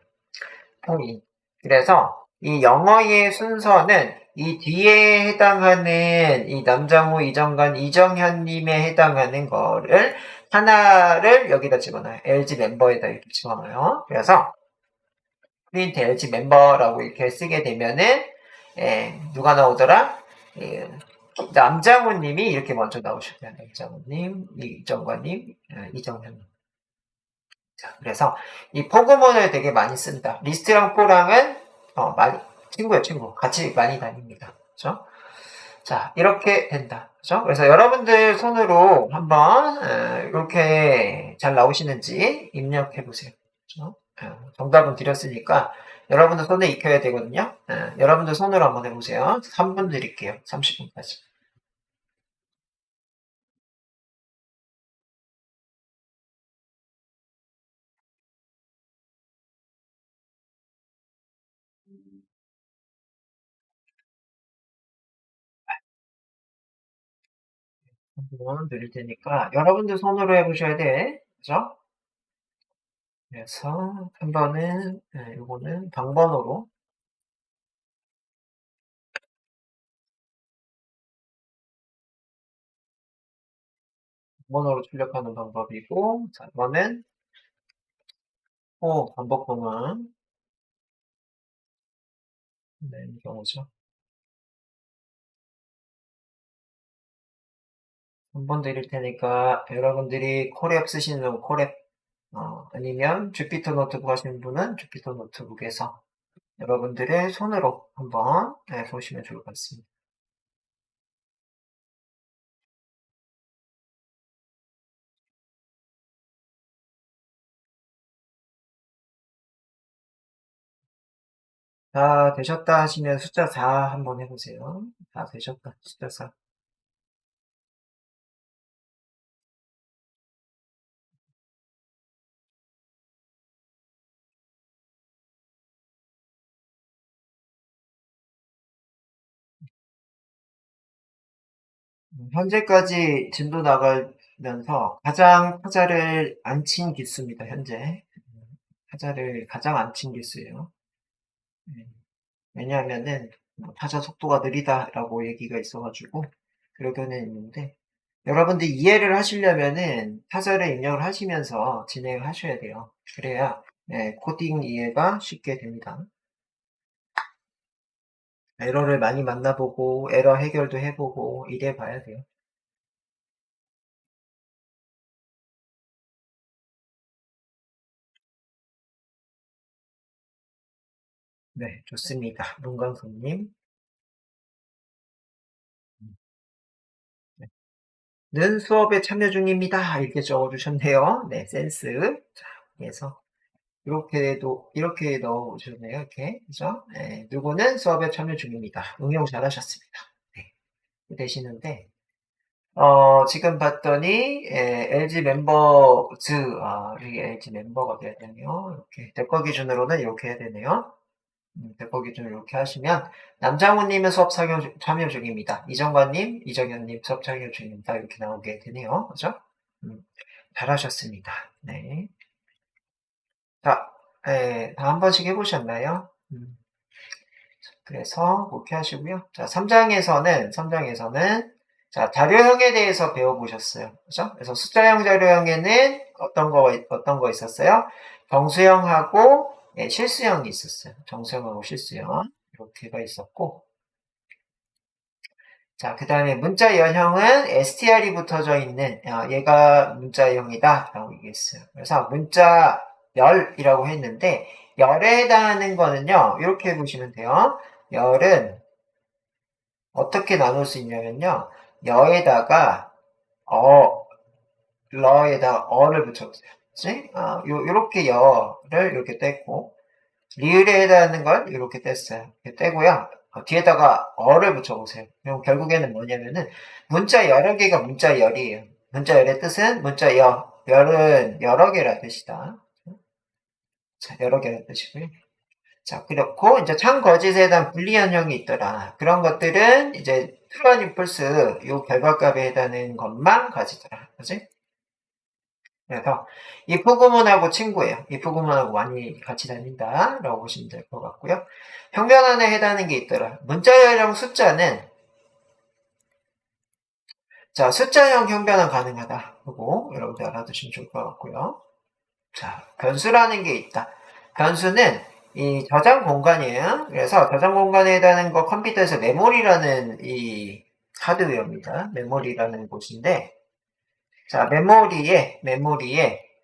포인. 그래서 이 영어의 순서는 이 뒤에 해당하는 이 남장우, 이정관, 이정현님에 해당하는 거를 하나를 여기다 집어넣어요. LG 멤버에다 이렇게 집어넣어요. 그래서 프린트 LG 멤버라고 이렇게 쓰게 되면은 누가 나오더라? 예, 남장우님이 이렇게 먼저 나오셨어요. 남장우님, 이정관님, 이정현님. 자, 그래서 이 포그먼을 되게 많이 쓴다. 리스트랑 포랑은 많이 친구예요, 친구. 같이 많이 다닙니다. 그죠? 자, 이렇게 된다. 그죠? 그래서 여러분들 손으로 한번 이렇게 잘 나오시는지 입력해 보세요. 그죠? 정답은 드렸으니까 여러분들 손에 익혀야 되거든요. 여러분들 손으로 한번 해보세요. 3분 드릴게요. 30분까지. 한분 드릴 테니까 여러분들 손으로 해보셔야 돼. 그죠? 그래서 3번은 요거는 방번호로 출력하는 방법이고, 4번은 반복 공항 네, 이 경우죠. 3번 드릴 테니까 여러분들이 콜앱 쓰시는 분 콜앱 아니면 주피터 노트북 하시는 분은 주피터 노트북에서 여러분들의 손으로 한번 보시면 좋을 것 같습니다. 다 되셨다 하시면 숫자 4 한번 해보세요. 다 되셨다. 숫자 4. 현재까지 진도 나가면서 가장 타자를 안 친 기수입니다. 현재. 타자를 가장 안 친 기수예요. 왜냐하면은 타자 속도가 느리다라고 얘기가 있어가지고 그러고는 있는데 여러분들 이해를 하시려면은 타자를 입력을 하시면서 진행을 하셔야 돼요. 그래야 코딩 이해가 쉽게 됩니다. 에러를 많이 만나보고 에러 해결도 해보고 이래 봐야 돼요. 네, 좋습니다. 문광섭님. 네. 는 수업에 참여 중입니다. 이렇게 적어주셨네요. 네, 센스. 자, 그래서 이렇게 넣어주셨네요. 이렇게. 그죠? 네, 누구는 수업에 참여 중입니다. 응용 잘하셨습니다. 네, 되시는데, 지금 봤더니, LG 멤버즈, 이게 LG 멤버가 돼야 되네요. 이렇게. 대거 기준으로는 이렇게 해야 되네요. 대거 기준으로 이렇게 하시면, 남장훈님은 수업 참여 중입니다. 이정관님, 이정현님 수업 참여 중입니다. 이렇게 나오게 되네요. 그죠? 잘하셨습니다. 네. 자, 다 한 번씩 해보셨나요? 그래서 그렇게 하시고요. 자, 3장에서는 자, 자료형에 대해서 배워보셨어요. 그죠? 그래서 숫자형 자료형에는 어떤 거 있었어요? 정수형하고 실수형이 있었어요. 정수형하고 실수형. 이렇게가 있었고. 자, 그 다음에 문자열형은 str이 붙어져 있는, 얘가 문자형이다. 라고 얘기했어요. 그래서 문자열이라고 했는데, 열에 해당하는 거는요, 이렇게 보시면 돼요. 열은 어떻게 나눌 수 있냐면요, 여에다가, 러에다가 어를 붙여보세요. 그치? 요렇게 열을 이렇게 떼고, 리을에 해당하는 걸 이렇게 뗐어요. 이렇게 떼고요. 뒤에다가 어를 붙여보세요. 그럼 결국에는 뭐냐면은 문자 여러 개가 문자열이에요. 문자열의 뜻은 문자열. 열은 여러 개라 뜻이다. 자, 여러 개라 뜻이고요. 자, 그렇고 이제 참거짓에 해당 불리현형이 있더라. 그런 것들은 이제 true 아닌 false 요 결과값에 해당하는 것만 가지더라. 그지? 그래서 if 구문하고 친구예요. if 구문하고 많이 같이 다닌다 라고 보시면 될 것 같고요. 형변안에 해당하는 게 있더라. 문자열형 숫자는 자 숫자형 형변안 가능하다. 그리고 여러분들 알아두시면 좋을 것 같고요. 자 변수라는 게 있다. 변수는 이 저장 공간이에요. 그래서 저장 공간에 해당하는 거 컴퓨터에서 메모리라는 이 하드웨어입니다. 메모리라는 곳인데 자, 메모리에,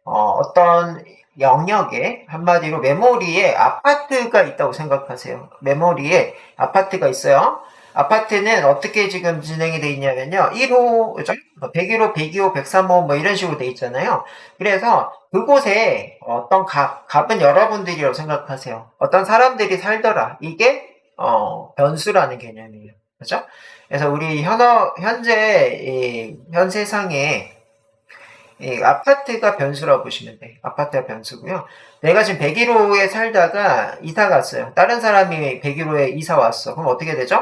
어떤 영역에, 한마디로 메모리에 아파트가 있다고 생각하세요. 메모리에 아파트가 있어요. 아파트는 어떻게 지금 진행이 돼 있냐면요. 1호, 그죠? 101호, 102호, 103호, 뭐 이런 식으로 돼 있잖아요. 그래서 그곳에 어떤 값은 여러분들이라고 생각하세요. 어떤 사람들이 살더라. 이게, 변수라는 개념이에요. 그죠? 그래서 우리 현재, 현 세상에 아파트가 변수라고 보시면 돼. 아파트가 변수고요. 내가 지금 101호에 살다가 이사 갔어요. 다른 사람이 101호에 이사 왔어. 그럼 어떻게 되죠?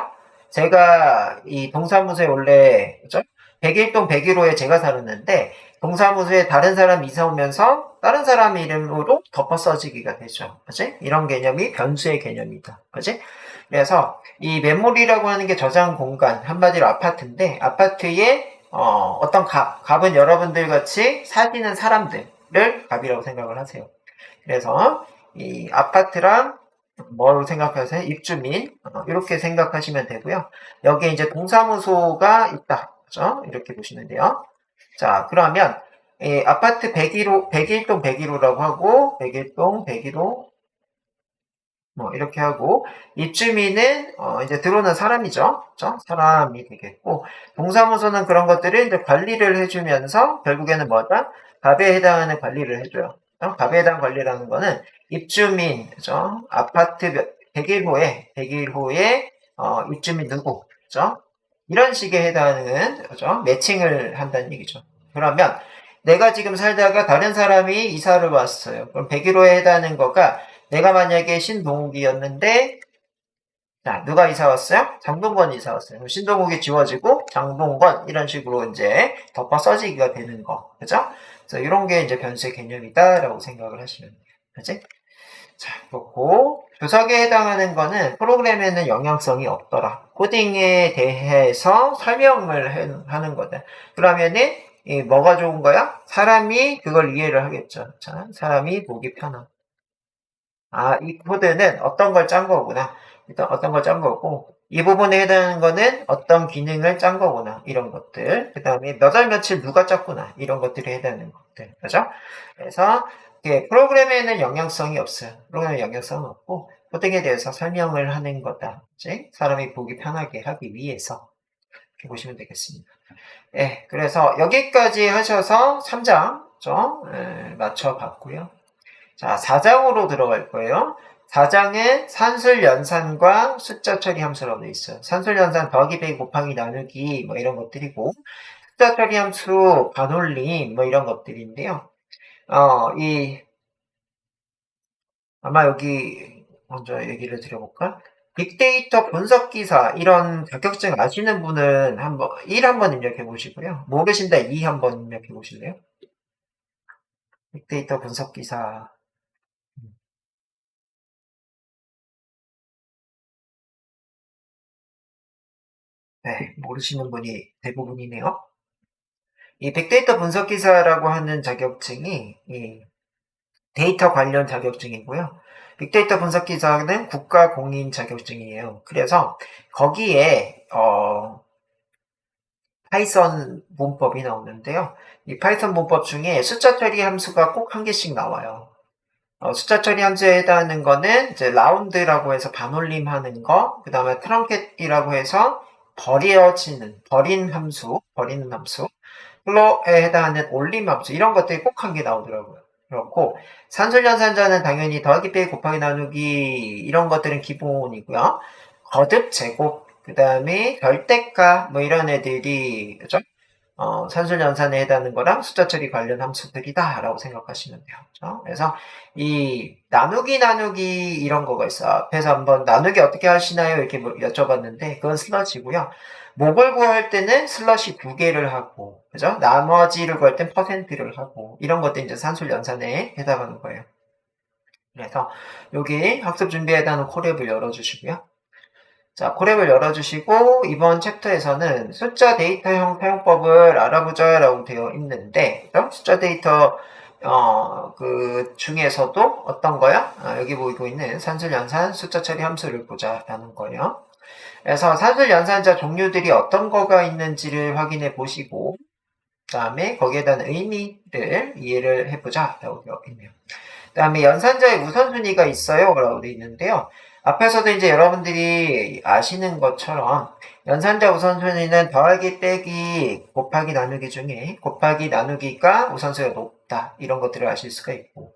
제가 이 동사무소에 원래 그죠? 101동 101호에 제가 살았는데 동사무소에 다른 사람이 이사 오면서 다른 사람 이름으로 덮어 써지기가 되죠. 그치? 이런 개념이 변수의 개념이다. 그치? 그래서 이 메모리라고 하는 게 저장 공간, 한마디로 아파트인데, 아파트에 어떤 값은 여러분들 같이 사시는 사람들을 값이라고 생각을 하세요. 그래서 이 아파트랑 뭐로 생각하세요? 입주민 이렇게 생각하시면 되고요. 여기에 이제 동사무소가 있다. 그죠? 이렇게 보시면 돼요. 자, 그러면 아파트 101호, 101동 101호라고 하고 101동 101호 뭐 이렇게 하고 입주민은 이제 들어오는 사람이죠. 그렇죠? 사람이 되겠고 동사무소는 그런 것들을 이제 관리를 해주면서 결국에는 뭐다? 값에 해당하는 관리를 해줘요. 값에 해당하는 관리라는 거는 입주민, 그죠? 아파트 101호에 입주민 누구, 그죠? 이런 식에 해당하는, 그죠? 매칭을 한다는 얘기죠. 그러면 내가 지금 살다가 다른 사람이 이사를 왔어요. 그럼 101호에 해당하는 거가 내가 만약에 신동욱이었는데, 자, 누가 이사 왔어요? 장동건 이사 왔어요. 그럼 신동욱이 지워지고, 장동건, 이런 식으로 이제 덮어 써지기가 되는 거. 그죠? 그래서 이런 게 이제 변수의 개념이다라고 생각을 하시면 돼요. 그지? 자, 그렇고, 주석에 해당하는 거는 프로그램에는 영향성이 없더라. 코딩에 대해서 설명을 하는 거다. 그러면은, 뭐가 좋은 거야? 사람이 그걸 이해를 하겠죠. 자, 사람이 보기 편한. 아, 이 코드는 어떤 걸 짠 거구나. 일단 어떤 걸 짠 거고, 이 부분에 해당하는 거는 어떤 기능을 짠 거구나. 이런 것들. 그 다음에 몇 월 며칠 누가 짰구나. 이런 것들이 해당하는 것들. 그죠? 그래서, 프로그램에는 영향성이 없어요. 프로그램에 영향성은 없고, 코딩에 대해서 설명을 하는 거다. 이제 사람이 보기 편하게 하기 위해서. 이렇게 보시면 되겠습니다. 예, 그래서 여기까지 하셔서 3장, 맞춰봤고요. 자, 4장으로 들어갈 거예요. 4장은 산술 연산과 숫자 처리 함수라고 되어 있어요. 산술 연산 더하기 빼기 곱하기 나누기 뭐 이런 것들이고 숫자 처리 함수 반올림 뭐 이런 것들인데요. 아마 여기 먼저 얘기를 드려볼까? 빅데이터 분석 기사 이런 자격증 아시는 분은 한번 1 한번 입력해 보시고요. 모르신다 2 한번 입력해 보실래요? 빅데이터 분석 기사 네, 모르시는 분이 대부분이네요. 이 빅데이터 분석 기사라고 하는 자격증이 이 데이터 관련 자격증이고요. 빅데이터 분석 기사는 국가 공인 자격증이에요. 그래서 거기에 파이썬 문법이 나오는데요. 이 파이썬 문법 중에 숫자 처리 함수가 꼭 한 개씩 나와요. 숫자 처리 함수에 해당하는 거는 이제 라운드라고 해서 반올림 하는 거, 그 다음에 트렁켓이라고 해서 버리는 함수, 플로에 해당하는 올림 함수, 이런 것들이 꼭 한 개 나오더라고요. 그렇고, 산술연산자는 당연히 더하기 빼기 곱하기 나누기, 이런 것들은 기본이고요. 거듭 제곱, 그 다음에 절대값, 뭐 이런 애들이, 그죠? 산술연산에 해당하는 거랑 숫자 처리 관련 함수들이다 라고 생각하시면 돼요. 그렇죠? 그래서 이 나누기 이런 거가 있어요. 앞에서 한번 나누기 어떻게 하시나요? 이렇게 여쭤봤는데 그건 슬러시고요. 목을 구할 때는 슬러시 2개를 하고, 그죠? 나머지를 구할 땐 퍼센트를 하고, 이런 것도 이제 산술연산에 해당하는 거예요. 그래서 여기 학습 준비에 해당하는 콜앱을 열어주시고요. 자, 콜앱을 열어주시고 이번 챕터에서는 숫자 데이터형 사용법을 알아보자라고 되어 있는데 숫자 데이터 그 중에서도 어떤 거야? 여기 보이고 있는 산술연산 숫자 처리 함수를 보자라는 거예요. 그래서 산술연산자 종류들이 어떤 거가 있는지를 확인해 보시고 그 다음에 거기에 대한 의미를 이해를 해보자라고 되어 있네요. 그 다음에 연산자의 우선순위가 있어요 라고 되어 있는데요. 앞에서도 이제 여러분들이 아시는 것처럼 연산자 우선순위는 더하기 빼기 곱하기 나누기 중에 곱하기 나누기가 우선순위가 높다 이런 것들을 아실 수가 있고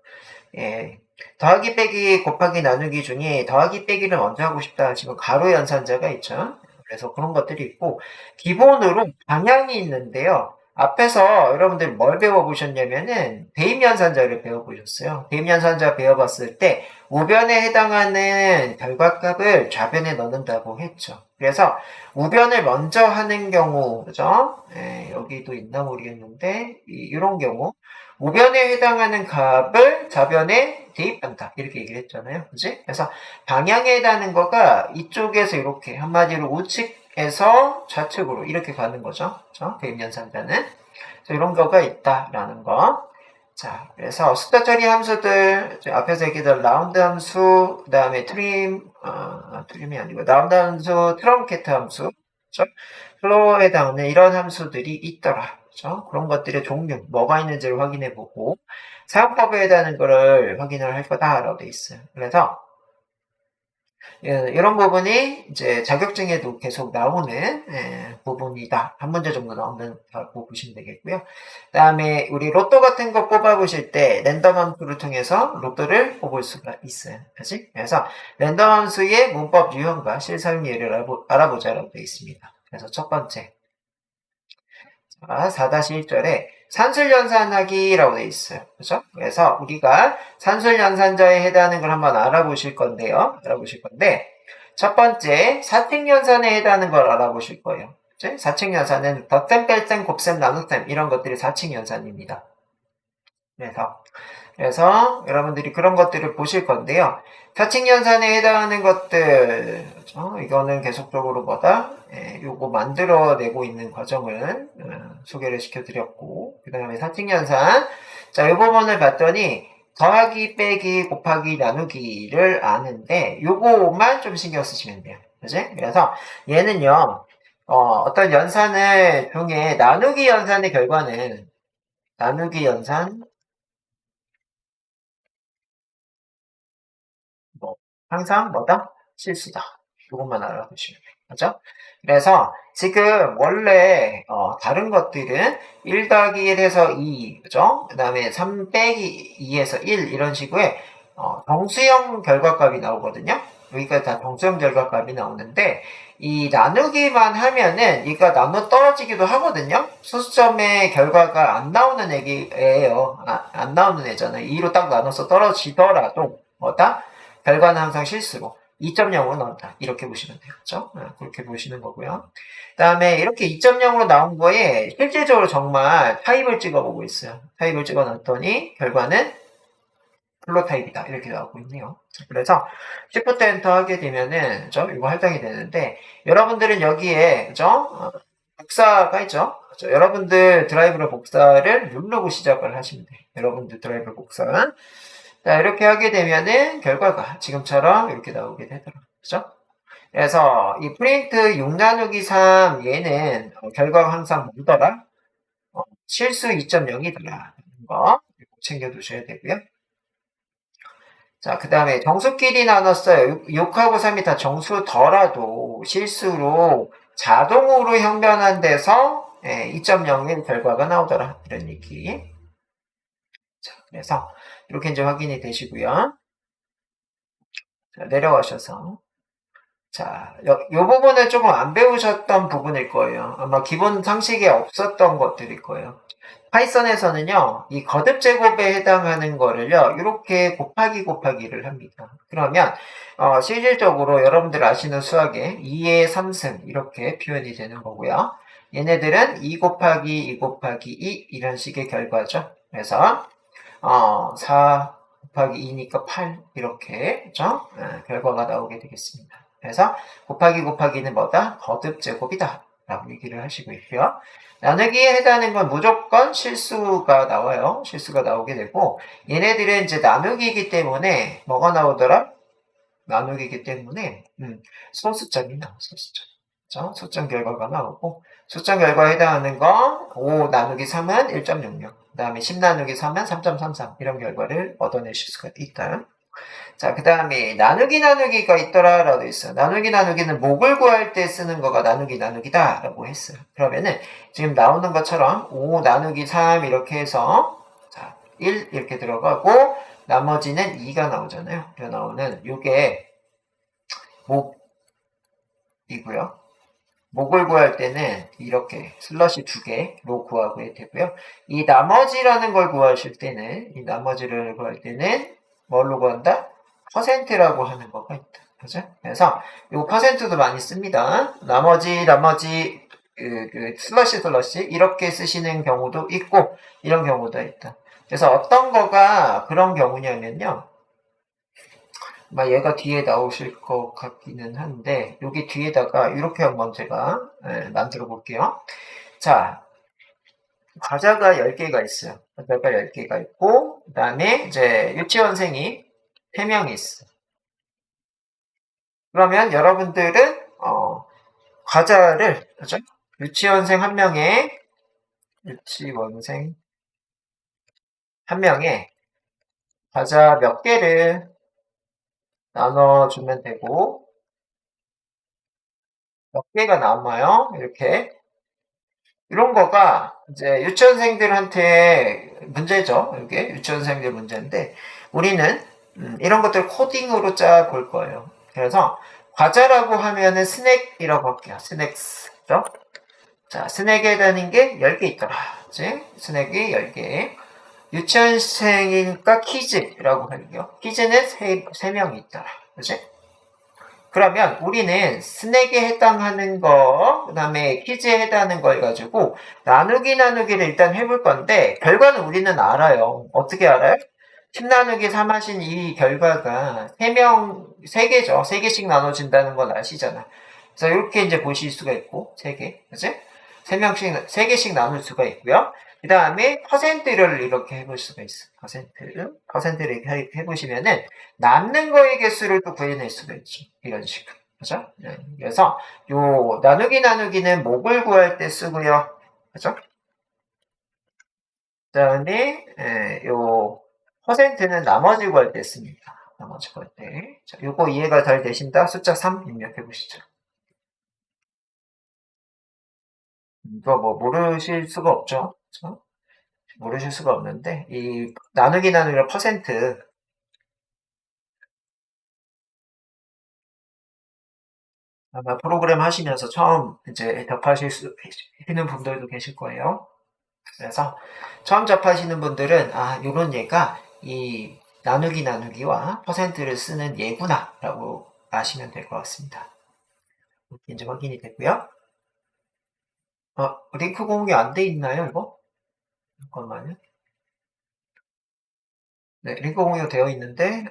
더하기 빼기 곱하기 나누기 중에 더하기 빼기를 먼저 하고 싶다 하시면 가로 연산자가 있죠. 그래서 그런 것들이 있고 기본으로 방향이 있는데요. 앞에서 여러분들이 뭘 배워보셨냐면은 대입연산자를 배워보셨어요. 대입연산자 배워봤을 때 우변에 해당하는 결과값을 좌변에 넣는다고 했죠. 그래서 우변을 먼저 하는 경우, 그죠? 여기도 있나 모르겠는데 이런 경우 우변에 해당하는 값을 좌변에 대입한다 이렇게 얘기를 했잖아요. 그지? 그래서 방향에 해당하는 거가 이쪽에서 이렇게 한마디로 우측에서 좌측으로 이렇게 가는 거죠. 그죠? 대입연산자는 이런 거가 있다라는 거. 자, 그래서 숫자 처리 함수들 앞에서 얘기했던 라운드 함수, 그 다음에 트림이 아니고 라운드 함수, 트렁케트 함수, 그렇죠? 플로어에 해당하는 이런 함수들이 있더라. 그렇죠? 그런 것들의 종류, 뭐가 있는지를 확인해보고 사용법에 해당하는 거를 확인을 할 거다라고 돼 있어요. 그래서 이런 부분이 이제 자격증에도 계속 나오는 부분이다. 한 문제 정도 나온다고 보시면 되겠고요. 그 다음에 우리 로또 같은 거 뽑아보실 때 랜덤 함수를 통해서 로또를 뽑을 수가 있어요. 그치? 그래서 랜덤 함수의 문법 유형과 실사용 예를 알아보자라고 되어 있습니다. 그래서 첫 번째 4-1절에 산술연산하기라고 되어 있어요. 그렇죠? 그래서 우리가 산술연산자에 해당하는 걸 한번 알아보실 건데요. 첫 번째 사칙연산에 해당하는 걸 알아보실 거예요. 그렇죠? 사칙연산은 덧셈, 뺄셈, 곱셈, 나눗셈 이런 것들이 사칙연산입니다. 그래서 여러분들이 그런 것들을 보실 건데요. 사칙연산에 해당하는 것들, 그렇죠? 이거는 계속적으로 요거 만들어내고 있는 과정을 소개를 시켜드렸고, 그 다음에 사칙연산. 자, 이 부분을 봤더니 더하기, 빼기, 곱하기, 나누기를 아는데 요거만 좀 신경 쓰시면 돼요. 그지? 그래서 얘는요, 어떤 연산을 중에 나누기 연산의 결과는 나누기 연산 항상 실수다. 이것만 알아두시면 돼요. 그죠? 그래서 지금 원래 다른 것들은 1 더하기 1에서 2, 그죠? 그 다음에 3 빼기 2에서 1 이런 식의 정수형 결과값이 나오거든요. 여기까지 다 정수형 결과값이 나오는데 이 나누기만 하면은 이가 나눠 떨어지기도 하거든요. 소수점의 결과가 안 나오는 애예요. 안 나오는 애잖아요. 2로 딱 나눠서 떨어지더라도 결과는 항상 실수로 2.0으로 나온다. 이렇게 보시면 돼요. 그렇죠? 그렇게 보시는 거고요. 그 다음에 이렇게 2.0으로 나온 거에 실질적으로 정말 타입을 찍어보고 있어요. 타입을 찍어놨더니 결과는 플로 타입이다. 이렇게 나오고 있네요. 그래서 Shift Enter 하게 되면은 이거 할당이 되는데 여러분들은 여기에 복사가 있죠. 여러분들 드라이브로 복사를 누르고 시작을 하시면 돼요. 여러분들 드라이브 복사. 자, 이렇게 하게 되면은 결과가 지금처럼 이렇게 나오게 되더라고요. 그죠? 그래서 이 프린트 6 나누기 3 얘는 결과가 항상 뭐더라? 실수 2.0이더라. 거 챙겨두셔야 되고요. 자, 그 다음에 정수끼리 나눴어요. 6하고 3이 다 정수더라도 실수로 자동으로 형변한 데서 2.0의 결과가 나오더라. 이런 얘기. 자, 그래서 이렇게 이제 확인이 되시고요. 자, 내려가셔서. 자, 요 부분은 조금 안 배우셨던 부분일 거예요. 아마 기본 상식에 없었던 것들일 거예요. 파이썬에서는요, 이 거듭 제곱에 해당하는 거를요, 이렇게 곱하기를 합니다. 그러면, 실질적으로 여러분들 아시는 수학에 2의 3승, 이렇게 표현이 되는 거고요. 얘네들은 2 곱하기 2 곱하기 2, 이런 식의 결과죠. 그래서, 4 곱하기 2니까 8, 이렇게, 그죠? 결과가 나오게 되겠습니다. 그래서, 곱하기는 거듭 제곱이다. 라고 얘기를 하시고 있고요. 나누기에 해당하는 건 무조건 실수가 나와요. 실수가 나오게 되고, 얘네들은 이제 나누기이기 때문에, 뭐가 나오더라? 나누기이기 때문에, 소수점이 나와, 소수점. 그죠? 소점 결과가 나오고, 소점 결과에 해당하는 건, 5 나누기 3은 1.66, 그 다음에 10 나누기 3은 3.33, 이런 결과를 얻어내실 수가 있다. 자, 그 다음에 나누기가 있더라 라고 있어요. 나누기는 목을 구할 때 쓰는 거가 나누기다 라고 했어요. 그러면은 지금 나오는 것처럼 5 나누기 3 이렇게 해서 자, 1 이렇게 들어가고 나머지는 2가 나오잖아요. 그 나오는 요게 목이고요. 목을 구할 때는 이렇게 슬러시 2개로 구하고 되고요. 이 나머지라는 걸 구하실 때는, 이 나머지를 구할 때는 뭘로 구한다? 퍼센트라고 하는 거가 있다. 그죠? 그래서 이 퍼센트도 많이 씁니다. 나머지, 슬러시 이렇게 쓰시는 경우도 있고, 이런 경우도 있다. 그래서 어떤 거가 그런 경우냐면요. 얘가 뒤에 나오실 것 같기는 한데, 여기 뒤에다가 이렇게 한번 제가 만들어 볼게요. 자, 과자가 10개가 있어요. 과자가 10개가 있고, 그 다음에 이제 유치원생이 3명이 있어요. 그러면 여러분들은, 과자를, 그죠? 유치원생 한 명에 과자 몇 개를 나눠주면 되고, 몇 개가 남아요. 이렇게. 이런 거가 이제 유치원생들한테 문제죠. 이게 유치원생들 문제인데, 우리는 이런 것들 코딩으로 짜 볼 거예요. 그래서 과자라고 하면은 스낵이라고 할게요. 스낵스죠? 자, 스낵에 해당하는 게 10개 있더라. 그치? 스낵이 10개. 유치원생이니까 키즈라고 할게요. 키즈는 3명이 있더라. 그치? 그러면 우리는 스낵에 해당하는 거, 그 다음에 퀴즈에 해당하는 걸 가지고 나누기를 일단 해볼 건데, 결과는 우리는 알아요. 어떻게 알아요? 10 나누기 3 하신 이 결과가 3개죠. 3개씩 나눠진다는 건 아시잖아. 그래서 이렇게 이제 보실 수가 있고, 3개. 그치? 3개씩 나눌 수가 있고요. 그 다음에 퍼센트를 이렇게 해볼 수가 있어. 퍼센트를 이렇게 해보시면은 남는 거의 개수를 또 구해낼 수가 있죠. 이런 식으로. 그죠? 네. 그래서 요 나누기는 목을 구할 때 쓰고요. 그죠? 그 다음에 요 퍼센트는 나머지 구할 때 씁니다. 나머지 구할 때. 자, 요거 이해가 잘 되신다? 숫자 3 입력해 보시죠. 이거 모르실 수가 없죠. 그렇죠? 모르실 수가 없는데, 이 나누기를 퍼센트, 아마 프로그램 하시면서 처음 이제 접하시는 분들도 계실 거예요. 그래서 처음 접하시는 분들은, 요런 예가 이 나누기와 퍼센트를 쓰는 예구나, 라고 아시면 될 것 같습니다. 이렇게 이제 확인이 됐고요. 링크 공유이 안 돼 있나요, 이거? 잠깐만요. 네, 링크 공유 되어 있는데,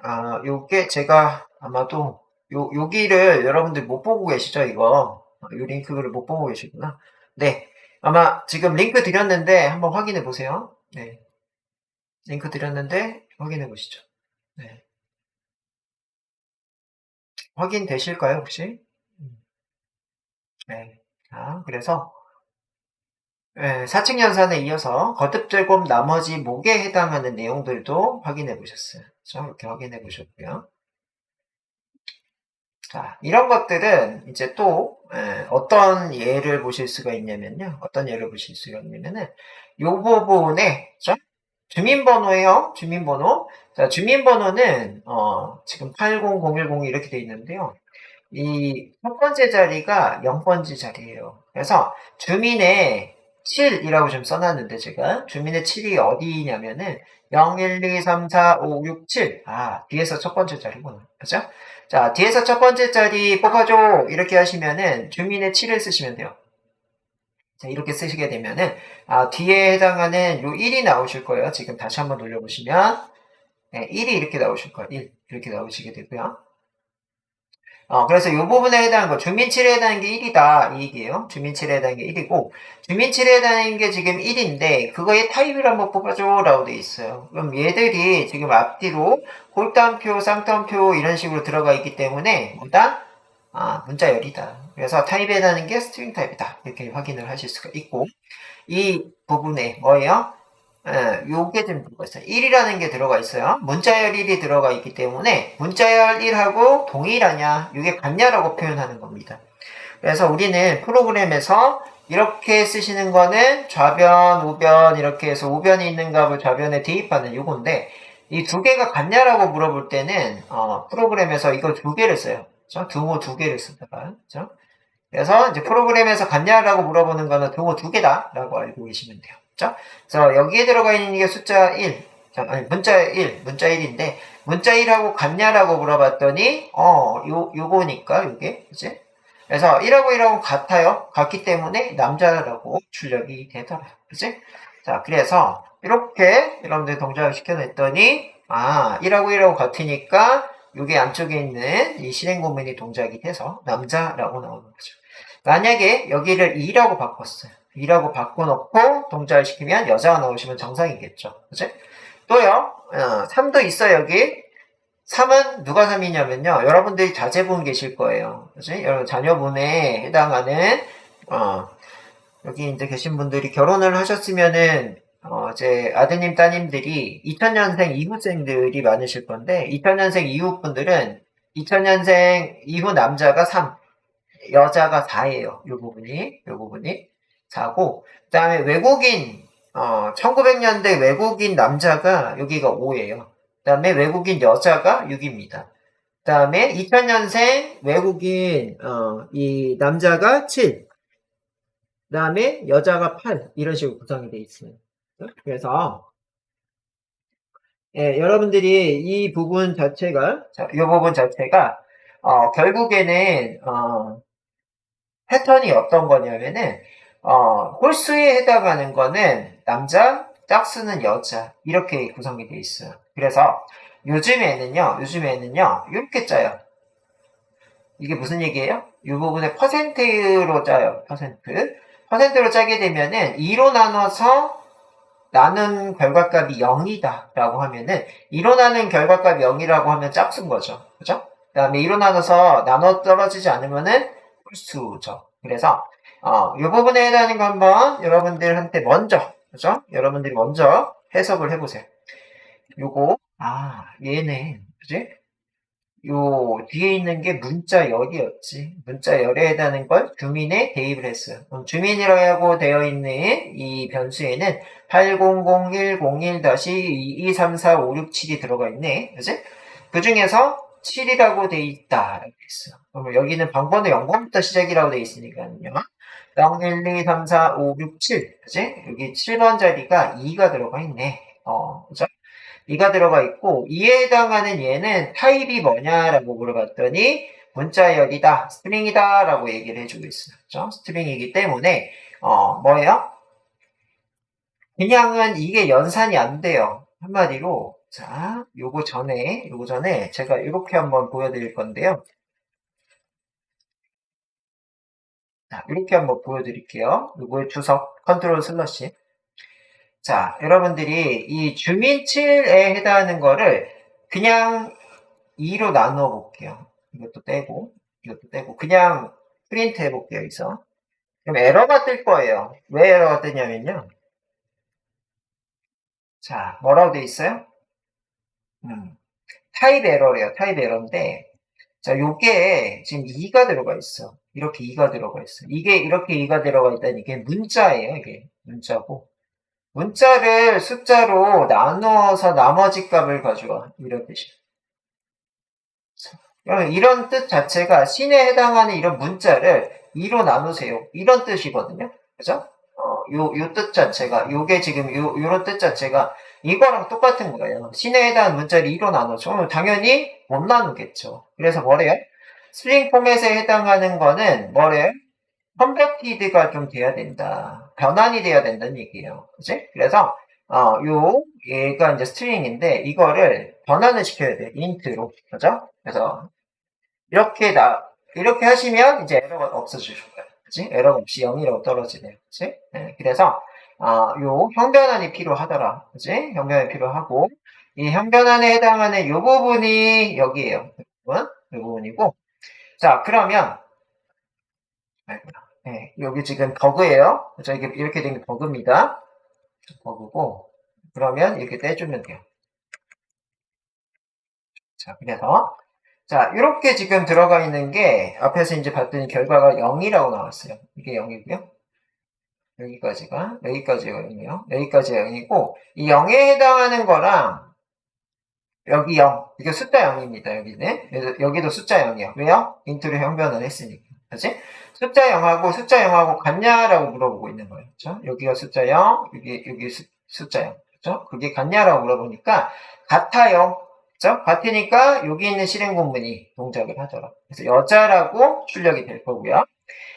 요게 제가 아마도, 여기를 여러분들 못 보고 계시죠, 이거? 요 링크를 못 보고 계시구나. 네. 아마 지금 링크 드렸는데, 한번 확인해 보세요. 네. 링크 드렸는데, 확인해 보시죠. 네. 확인되실까요, 혹시? 네. 자, 그래서, 사칙연산에 이어서 거듭제곱 나머지 목에 해당하는 내용들도 확인해 보셨어요. 그렇죠? 이렇게 확인해 보셨고요. 자, 이런 것들은 이제 또 어떤 예를 보실 수가 있냐면요. 어떤 예를 보실 수가 있냐면은 요 부분에 주민번호예요. 주민번호. 자, 주민번호는 지금 80010 이렇게 돼 있는데요. 이 첫 번째 자리가 0번지 자리예요. 그래서 주민의 7이라고 좀 써놨는데 제가 주민의 7이 어디냐면은 0, 1, 2, 3, 4, 5, 6, 7. 뒤에서 첫 번째 자리구나. 그죠? 자, 뒤에서 첫 번째 자리 뽑아줘. 이렇게 하시면은 주민의 7을 쓰시면 돼요. 자, 이렇게 쓰시게 되면은 뒤에 해당하는 요 1이 나오실 거예요. 지금 다시 한번 돌려보시면 1이 이렇게 나오실 거예요. 1 이렇게 나오시게 되고요. 그래서 이 부분에 해당하는 거, 주민칠에 해당하는 게 1이다. 이 얘기예요. 주민칠에 해당하는 게 1이고, 주민칠에 해당하는 게 지금 1인데, 그거의 타입을 한번 뽑아줘. 라고 돼 있어요. 그럼 얘들이 지금 앞뒤로 홀담표, 쌍따옴표 이런 식으로 들어가 있기 때문에, 뭐다? 문자열이다. 그래서 타입에 해당하는 게 스트링 타입이다. 이렇게 확인을 하실 수가 있고, 이 부분에 뭐예요? 요게 좀 들어가 있어요. 1이라는 게 들어가 있어요. 문자열 1이 들어가 있기 때문에 문자열 1하고 동일하냐, 이게 같냐라고 표현하는 겁니다. 그래서 우리는 프로그램에서 이렇게 쓰시는 거는 좌변, 우변 이렇게 해서 우변이 있는 값을 좌변에 대입하는 요건데 이 두 개가 같냐라고 물어볼 때는 프로그램에서 이거 두 개를 써요. 그렇죠? 등호 두 개를 쓰다가 그렇죠? 그래서 이제 프로그램에서 같냐라고 물어보는 거는 경우 두 개다라고 알고 계시면 돼요. 그죠? 그래서 여기에 들어가 있는 게 숫자 1, 아니 문자 1인데 문자 1하고 같냐라고 물어봤더니 요거니까 요게 그지? 그래서 1하고 1하고 같아요. 같기 때문에 남자라고 출력이 되더라. 그지? 자, 그래서 이렇게 여러분들 동작을 시켜냈더니 1하고 1하고 같으니까 요게 안쪽에 있는 이 실행구문이 동작이 돼서 남자라고 나오는 거죠. 만약에 여기를 2라고 바꿨어요. 2라고 바꿔놓고 동작을 시키면 여자가 나오시면 정상이겠죠. 그치? 또요, 3도 있어요, 여기. 3은 누가 3이냐면요. 여러분들이 자제분 계실 거예요. 그치? 여러분 자녀분에 해당하는, 여기 이제 계신 분들이 결혼을 하셨으면은, 이제 아드님, 따님들이 2000년생 이후생들이 많으실 건데, 2000년생 이후 분들은 2000년생 이후 남자가 3, 여자가 4예요. 요 부분이 4고, 그 다음에 외국인, 1900년대 외국인 남자가 여기가 5예요. 그 다음에 외국인 여자가 6입니다. 그 다음에 2000년생 외국인, 이 남자가 7, 그 다음에 여자가 8, 이런 식으로 구성이 되어 있어요. 그래서, 예, 여러분들이 이 부분 자체가, 이 부분 자체가, 결국에는, 패턴이 어떤 거냐면은, 홀수에 해당하는 거는 남자, 짝수는 여자, 이렇게 구성이 되어 있어요. 그래서 요즘에는요, 이렇게 짜요. 이게 무슨 얘기예요? 이 부분에 퍼센트로 짜요. 퍼센트로 짜게 되면은 2로 나눠서 나눈 결과값이 0이다 라고 하면은 2로 나눈 결과값이 0이라고 하면 짝수인 거죠. 그죠? 그 다음에 2로 나눠서 나눠 떨어지지 않으면은 홀수죠. 그래서 이 부분에 해당하는 거 한번 여러분들한테 먼저, 그죠? 여러분들이 먼저 해석을 해보세요. 요거 얘네, 그지? 요 뒤에 있는 게 문자열이었지. 문자열에 해당하는 걸 주민에 대입을 했어요. 그럼 주민이라고 되어 있는 이 변수에는 8001011-223456 7이 들어가 있네. 그지? 그 중에서 7이라고 돼 있다. 라고 있어요. 그럼 여기는 방번호 0번부터 시작이라고 돼 있으니까요. 0, 1, 2, 3, 4, 5, 6, 7. 그지? 여기 7번 자리가 2가 들어가 있네. 그죠? 2가 들어가 있고, 이에 해당하는 얘는 타입이 뭐냐라고 물어봤더니, 문자열이다, 스트링이다, 라고 얘기를 해주고 있어요. 그죠? 스트링이기 때문에, 뭐예요? 그냥은 이게 연산이 안 돼요. 한마디로, 자, 요거 전에 제가 이렇게 한번 보여드릴 건데요. 자, 이렇게 한번 보여드릴게요. 요거의 주석, 컨트롤 슬러시. 자, 여러분들이 이 주민 7에 해당하는 거를 그냥 2로 나누어 볼게요. 이것도 떼고, 그냥 프린트 해볼게요, 여기서. 그럼 에러가 뜰 거예요. 왜 에러가 뜨냐면요. 자, 뭐라고 돼 있어요? 타입 에러래요. 타입 에러인데, 자, 요게 지금 2가 들어가 있어. 이렇게 2가 들어가 있어. 이게 이렇게 2가 들어가 있다니 이게 문자예요, 이게. 문자고. 문자를 숫자로 나누어서 나머지 값을 가져와. 이런 뜻이에요. 이런 뜻 자체가 신에 해당하는 이런 문자를 2로 나누세요. 이런 뜻이거든요. 그죠? 요 뜻 자체가, 요게 지금 요런 뜻 자체가 이거랑 똑같은 거예요. 신에 해당하는 문자를 2로 나누죠. 당연히 못 나누겠죠. 그래서 뭐래요? 스트링 포맷에 해당하는 거는 뭐래요? 컨버티드가 좀 돼야 된다. 변환이 돼야 된다는 얘기예요. 그치? 그래서, 얘가 이제 스트링인데, 이거를 변환을 시켜야 돼. 인트로. 그죠? 그래서, 이렇게 하시면 이제 에러가 없어질 거예요. 그치? 에러가 없이 0이라고 떨어지네요. 그치? 네, 그래서, 요 형변환이 필요하더라. 그치? 형변환이 필요하고, 이 형변환에 해당하는 요 부분이 여기에요. 이 부분이고. 자, 그러면, 네, 여기 지금 버그예요. 그죠? 이렇게 된 게 버그입니다. 버그고, 그러면 이렇게 떼주면 돼요. 자, 그래서, 자, 이렇게 지금 들어가 있는 게 앞에서 이제 봤더니 결과가 0이라고 나왔어요. 이게 0이고요. 여기까지가 0이에요. 여기까지가 0이고, 이 0에 해당하는 거랑 여기 0, 이게 숫자 0입니다. 여기는. 그래서 여기도 숫자 0이요. 왜요? 인트로 형변을 했으니까. 그치? 숫자 0하고 숫자 0하고 같냐라고 물어보고 있는 거예요. 그죠? 여기가 숫자 0, 여기 숫자 0. 그죠? 그게 같냐라고 물어보니까 같아요. 그죠? 같으니까 여기 있는 실행문문이 동작을 하더라. 그래서 여자라고 출력이 될 거고요.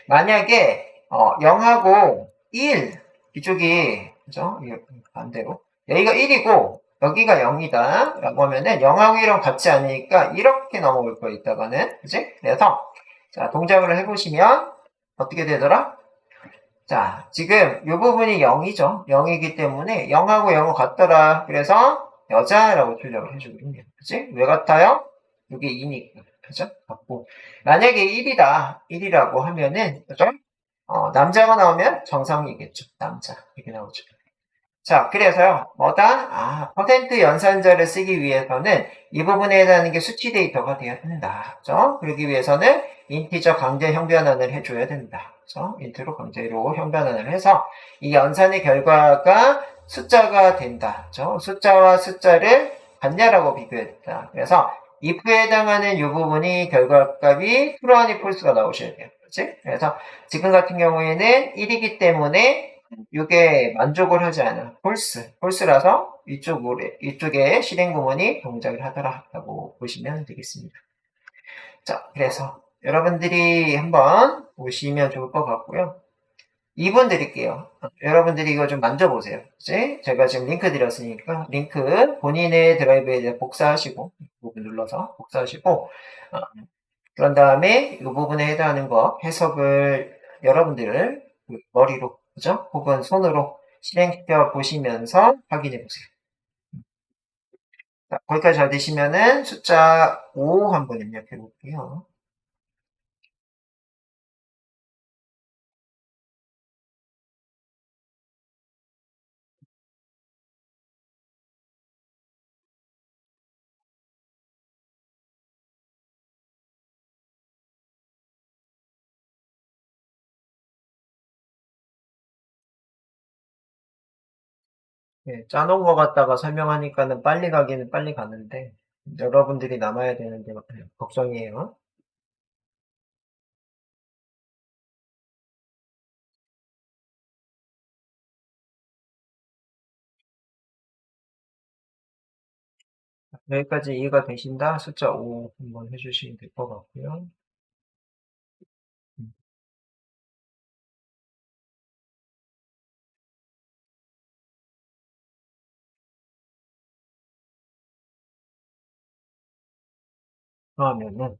만약에 0하고 1 이쪽이 그죠? 반대로 여기가 1이고 여기가 0이다 라고 하면은 0하고 1은 같지 않으니까 이렇게 넘어올 거 있다가는 그지? 그래서 자 동작을 해보시면 어떻게 되더라? 자 지금 이 부분이 0이죠. 0이기 때문에 0하고 0은 같더라. 그래서 여자라고 출력을 해주고 있네요. 그지? 왜 같아요? 이게 2니까 그죠? 같고 만약에 1이다 1이라고 하면은 그죠? 남자가 나오면 정상이겠죠. 남자. 이렇게 나오죠. 자, 그래서요, 뭐다? 퍼센트 연산자를 쓰기 위해서는 이 부분에 해당하는 게 수치 데이터가 되어야 된다. 그죠? 그러기 위해서는 인티저 강제 형변환을 해줘야 된다. 그죠? 인트로 강제로 형변환을 해서 이 연산의 결과가 숫자가 된다. 그죠? 숫자와 숫자를 같냐라고 비교해야 된다. 그래서 if에 해당하는 이 부분이 결과값이 true 아니 false가 나오셔야 돼요. 그렇지? 그래서 지금 같은 경우에는 1이기 때문에 이게 만족을 하지 않아. 홀스라서 이쪽에 실행 구문이 동작을 하더라라고 보시면 되겠습니다. 자, 그래서 여러분들이 한번 보시면 좋을 것 같고요. 2번 드릴게요. 여러분들이 이거 좀 만져보세요. 그치? 제가 지금 링크 드렸으니까 링크 본인의 드라이브에 대해 복사하시고 이 부분 눌러서 복사하시고 그런 다음에 이 부분에 해당하는 거 해석을 여러분들 머리로 그죠? 혹은 손으로 실행시켜 보시면서 확인해 보세요. 자, 거기까지 잘 되시면은 숫자 5 한번 입력해 볼게요. 네, 짜놓은 거 갖다가 설명하니까는 빨리 가기는 빨리 가는데 여러분들이 남아야 되는데 걱정이에요. 여기까지 이해가 되신다? 숫자 5 한번 해주시면 될 것 같고요. 그러면은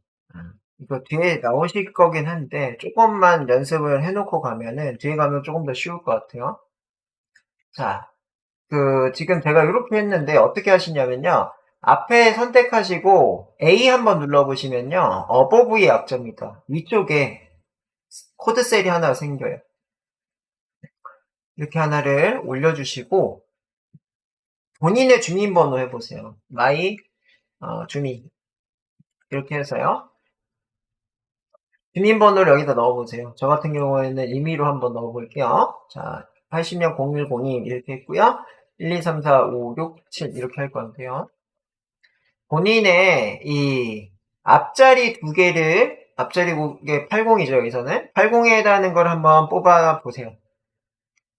이거 뒤에 나오실 거긴 한데 조금만 연습을 해놓고 가면은 뒤에 가면 조금 더 쉬울 것 같아요. 자, 지금 제가 이렇게 했는데 어떻게 하시냐면요. 앞에 선택하시고 A 한번 눌러보시면요. 어버브의 약점이다. 위쪽에 코드 셀이 하나 생겨요. 이렇게 하나를 올려주시고 본인의 주민번호 해보세요. 마이 주민 이렇게 해서요. 주민번호를 여기다 넣어보세요. 저 같은 경우에는 임의로 한번 넣어볼게요. 자, 80년 0102 이렇게 했고요. 1, 2, 3, 4, 5, 6, 7 이렇게 할 건데요. 본인의 이 앞자리 두 개를 앞자리 게 80이죠. 여기서는 80에 해당하는 걸 한번 뽑아 보세요.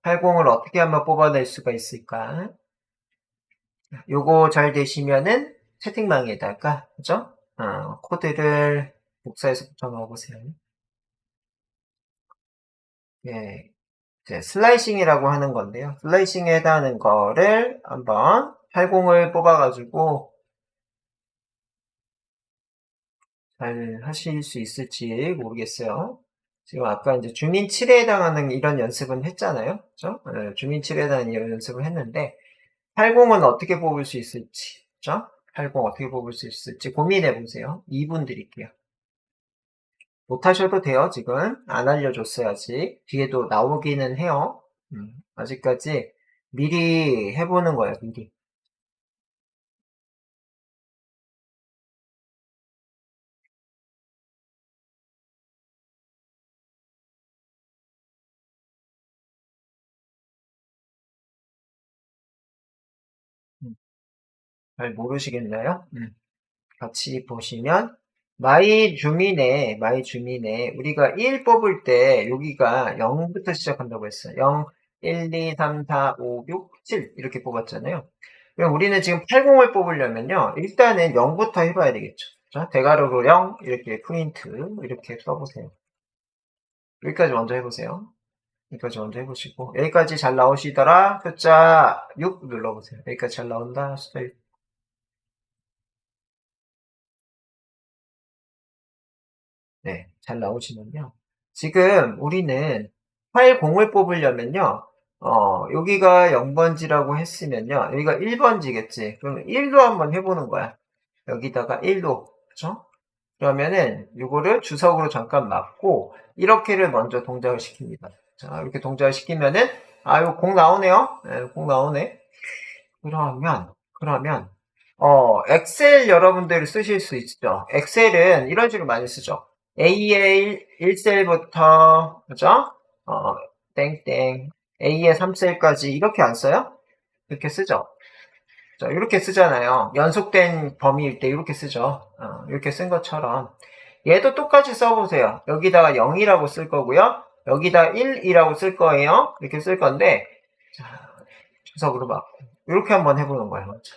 80을 어떻게 한번 뽑아낼 수가 있을까? 요거 잘 되시면은 채팅방에다가 그죠? 코드를 복사해서 붙여넣어 보세요. 예, 이제 슬라이싱이라고 하는 건데요. 슬라이싱에 해당하는 거를 한번 80을 뽑아가지고 잘 하실 수 있을지 모르겠어요. 지금 아까 이제 주민 7에 해당하는 이런 연습은 했잖아요. 그죠? 네, 주민 7에 해당하는 이런 연습을 했는데 80은 어떻게 뽑을 수 있을지, 그죠? 80 어떻게 뽑을 수 있을지 고민해 보세요. 2분 드릴게요. 못하셔도 돼요, 지금. 안 알려줬어야지. 뒤에도 나오기는 해요. 아직까지 미리 해보는 거예요, 미리. 잘 모르시겠나요? 같이 보시면 마이 주민에 우리가 1 뽑을 때 여기가 0부터 시작한다고 했어요. 0, 1, 2, 3, 4, 5, 6, 7 이렇게 뽑았잖아요. 그럼 우리는 지금 80을 뽑으려면요. 일단은 0부터 해봐야 되겠죠. 자, 대괄호로 0 이렇게 프린트 이렇게 써보세요. 여기까지 먼저 해보세요. 여기까지 먼저 해보시고 여기까지 잘 나오시더라. 숫자 6 눌러보세요. 여기까지 잘 나온다. 숫자 6. 네, 잘 나오시면요. 지금 우리는 파일 0을 뽑으려면요. 여기가 0번지라고 했으면요. 여기가 1번지겠지. 그럼 1도 한번 해보는 거야. 여기다가 1도. 그죠? 그러면은 이거를 주석으로 잠깐 막고 이렇게를 먼저 동작을 시킵니다. 자, 이렇게 동작을 시키면은 이거 공 나오네요. 네, 공 나오네. 그러면 엑셀 여러분들 쓰실 수 있죠. 엑셀은 이런 식으로 많이 쓰죠. A의 1셀부터 그죠? 땡땡 A의 3셀까지 이렇게 안 써요? 이렇게 쓰죠. 자, 이렇게 쓰잖아요. 연속된 범위일 때 이렇게 쓰죠. 이렇게 쓴 것처럼 얘도 똑같이 써보세요. 여기다가 0이라고 쓸 거고요. 여기다 1이라고 쓸 거예요. 이렇게 쓸 건데 자, 주석으로 막 이렇게 한번 해보는 거예요. 먼저.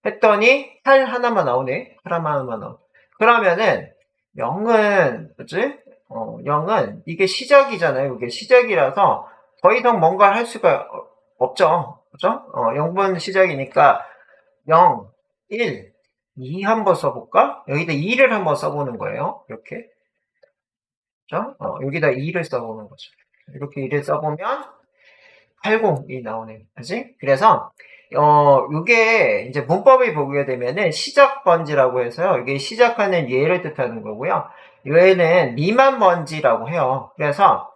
했더니 8 하나만 나오네. 8 하나만 나오네. 그러면은 0은 뭐지? 0은 이게 시작이잖아요. 이게 시작이라서 더 이상 뭔가를 할 수가 없죠. 그죠? 0번 시작이니까 0, 1, 2 한번 써볼까? 여기다 2를 한번 써보는 거예요. 이렇게. 그죠? 여기다 2를 써보는 거죠. 이렇게 2를 써보면 80이 나오네요. 그지? 그래서, 요게 이제 문법을 보게 되면은 시작 번지라고 해서요. 이게 시작하는 예를 뜻하는 거고요. 얘는 미만 번지라고 해요. 그래서,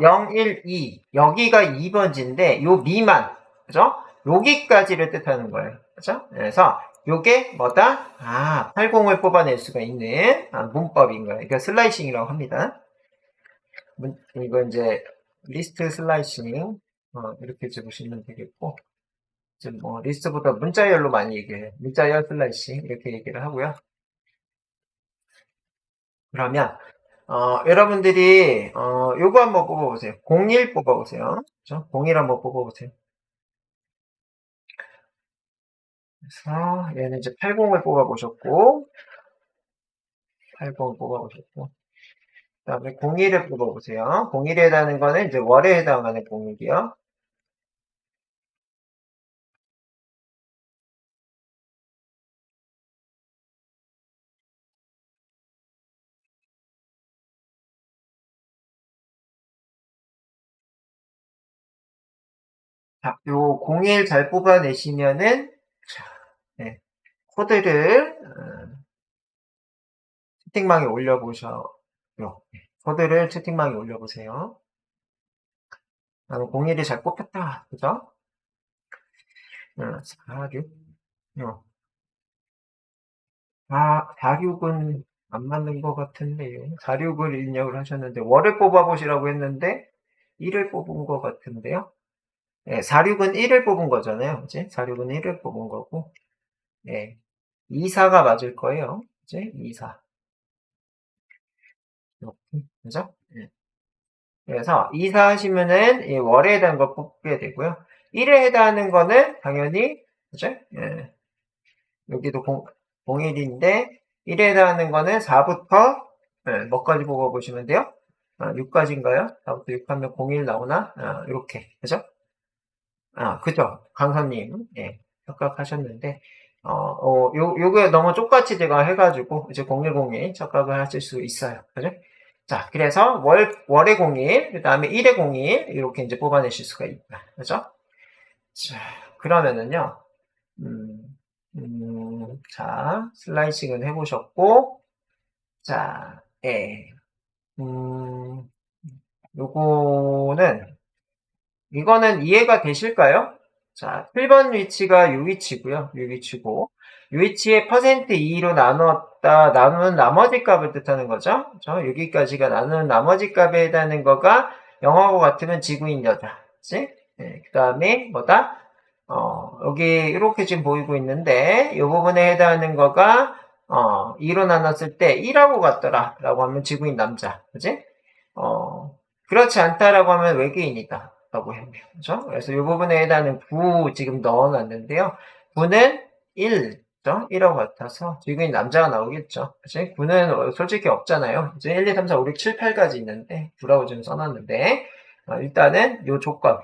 0, 1, 2. 여기가 2번지인데, 요 미만. 그죠? 여기까지를 뜻하는 거예요. 그죠? 그래서, 요게 뭐다? 80을 뽑아낼 수가 있는 문법인 거예요. 이거 슬라이싱이라고 합니다. 이거 이제 리스트 슬라이싱 이렇게 이제 보시면 되겠고 지금 리스트보다 문자열로 많이 얘기해요. 문자열 슬라이싱 이렇게 얘기를 하고요. 그러면 여러분들이 요거 한번 뽑아보세요. 01 뽑아보세요. 그렇죠? 01 한번 뽑아보세요. 그래서 얘는 이제 80을 뽑아보셨고 80을 뽑아보셨고 그 다음에 01을 뽑아보세요. 01에 해당하는 거는 이제 월에 해당하는 01이요. 자, 요 01 잘 뽑아내시면은 자, 네, 코드를 채팅방에 올려보셔요. 코드를 채팅방에 올려보세요. 나는 01이 잘 뽑혔다. 그죠? 46. 46은 안 맞는 것 같은데요. 46을 입력을 하셨는데, 월을 뽑아보시라고 했는데, 1을 뽑은 것 같은데요. 네, 46은 1을 뽑은 거잖아요. 그치? 46은 1을 뽑은 거고, 네. 24가 맞을 거예요. 그치? 24. 이렇게. 그죠? 네. 그래서 24 하시면은 이 월에 해당하는 거 뽑게 되고요. 1에 해당하는 거는 당연히 그죠? 예. 여기도 01인데 1에 해당하는 거는 4부터 뭐까지 뽑아보시면 돼요? 6까지인가요? 4부터 6 하면 01 나오나? 이렇게 그죠? 그죠? 강사님 예, 착각하셨는데 요게 너무 똑같이 제가 해가지고 이제 0102 착각을 하실 수 있어요. 그죠? 자, 그래서 월의 01, 그 다음에 1의 01 이렇게 이제 뽑아내실 수가 있다. 그죠? 자, 그러면은요, 자, 슬라이싱은 해보셨고, 자, 예, 요거는, 이거는 이해가 되실까요? 자, 7번 위치가 요 위치고요. 요 위치고, 요 위치에 %2로 나누는 나머지 값을 뜻하는 거죠. 그죠? 여기까지가 나누는 나머지 값에 해당하는 거가 0하고 같으면 지구인 여자. 그치? 그 다음에 뭐다? 여기 이렇게 지금 보이고 있는데 이 부분에 해당하는 거가 2로 나눴을 때 1하고 같더라 라고 하면 지구인 남자, 그지? 그렇지 않다라고 하면 외계인이다 라고 해요. 그죠? 그래서 이 부분에 해당하는 9 지금 넣어놨는데요. 9는 1, 그죠? 1하고 같아서 지구인 남자가 나오겠죠. 그치? 9는 솔직히 없잖아요. 이제 1, 2, 3, 4, 5, 6, 7, 8까지 있는데 9라고 좀 써놨는데 일단은 요 조건.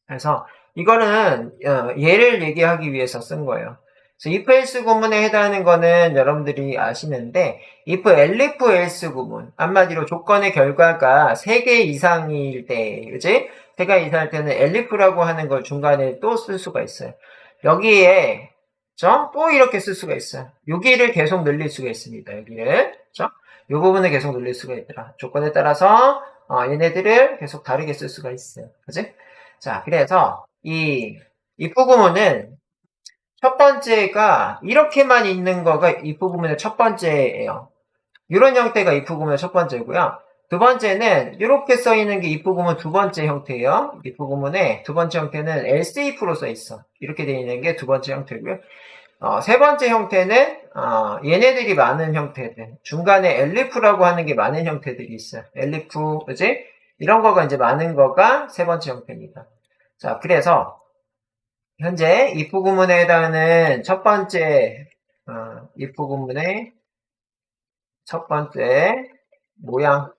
그래서 이거는 얘를 얘기하기 위해서 쓴 거예요. 그래서 if else 구문에 해당하는 거는 여러분들이 아시는데 if elif else 구문, 한마디로 조건의 결과가 3개 이상일 때, 그지? 3개 이상일 때는 elif라고 하는 걸 중간에 또 쓸 수가 있어요. 여기에 또 이렇게 쓸 수가 있어요. 여기를 계속 늘릴 수가 있습니다. 여기를, 그죠? 이 부분을 계속 늘릴 수가 있더라. 조건에 따라서 얘네들을 계속 다르게 쓸 수가 있어요. 그지? 자, 그래서 이 if 구문은 첫 번째가 이렇게만 있는 거가 if 구문의 첫 번째예요. 이런 형태가 if 구문의 첫 번째고요. 두 번째는 이렇게 써 있는 게 if 구문 두 번째 형태예요. if 구문의 두 번째 형태는 else if로 써 있어. 이렇게 되어 있는 게 두 번째 형태고요. 세 번째 형태는 얘네들이 많은 형태들. 중간에 elif라고 하는 게 많은 형태들이 있어요. elif, 그지? 이런 거가 이제 많은 거가 세 번째 형태입니다. 자, 그래서 현재 if 구문에 해당하는 첫 번째 if 구문의 첫 번째 모양,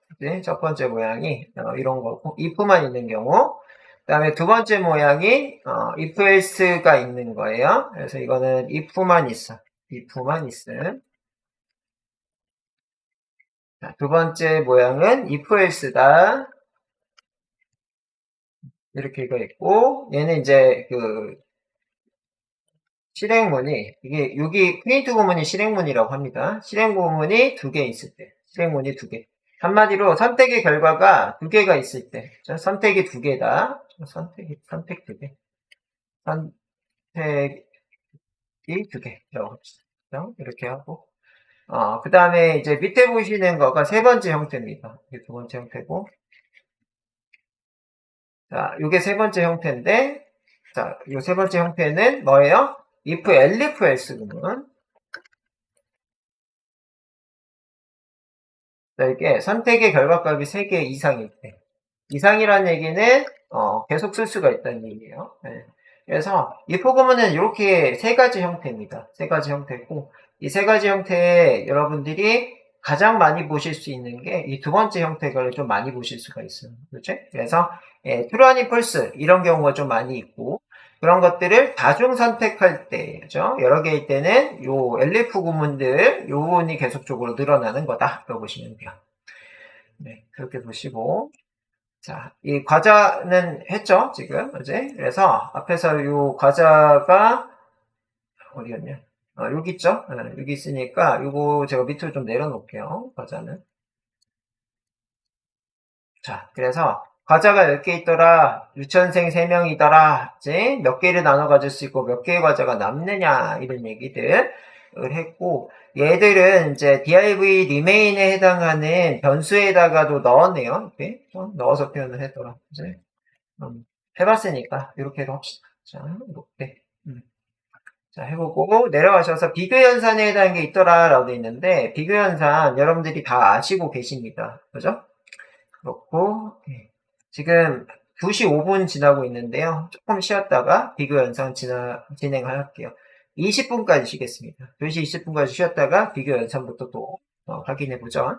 첫 번째 모양이 이런 거고 if만 있는 경우, 그 다음에 두 번째 모양이 if else가 있는 거예요. 그래서 이거는 if만 있어. if만 있음. 자, 두 번째 모양은 if else다. 이렇게 이거 있고, 얘는 이제 그 실행문이, 이게, 여기 프린트 구문이 실행문이라고 합니다. 실행 구문이 두 개 있을 때. 실행문이 두 개. 한마디로 선택의 결과가 두 개가 있을 때. 선택이 두 개다. 선택 두 개. 선택이 두 개라고 합시다. 이렇게 하고. 그 다음에 이제 밑에 보시는 거가 세 번째 형태입니다. 이게 두 번째 형태고. 자, 이게 세 번째 형태인데, 자, 이 세 번째 형태는 뭐예요? if, elif, else 구문. 자, 이게 선택의 결과값이 3개 이상일 때. 이상이라는 얘기는, 계속 쓸 수가 있다는 얘기예요. 네. 그래서, if 구문은 이렇게 세 가지 형태입니다. 세 가지 형태고, 이 세 가지 형태에 여러분들이 가장 많이 보실 수 있는 게 이 두 번째 형태를 좀 많이 보실 수가 있어요. 그렇죠? 그래서, true 아닌 false, 이런 경우가 좀 많이 있고, 그런 것들을 다중 선택할 때, 그죠? 여러 개일 때는 요 elif 구문들, 요 부분이 계속적으로 늘어나는 거다. 라고 보시면 돼요. 네, 그렇게 보시고. 자, 이 과자는 했죠, 지금. 그지? 그래서 앞에서 요 과자가, 어디였냐? 여기 있죠? 여기 있으니까, 요거 제가 밑으로 좀 내려놓을게요, 과자는. 자, 그래서 과자가 10개 있더라. 유치원생 3명이더라. 이제 몇 개를 나눠 가질 수 있고 몇 개의 과자가 남느냐 이런 얘기들을 했고 얘들은 이제 div remain에 해당하는 변수에다가도 넣었네요. 이렇게 넣어서 표현을 했더라. 이제 해봤으니까 이렇게도 합시다. 자, 이렇게. 자, 해보고 내려가셔서 비교연산에 해당하는 게 있더라라고 돼 있는데 비교연산 여러분들이 다 아시고 계십니다. 그죠? 그렇고 지금 2시 5분 지나고 있는데요. 조금 쉬었다가 비교 연산 진행할게요. 20분까지 쉬겠습니다. 2시 20분까지 쉬었다가 비교 연산부터 또 확인해 보죠.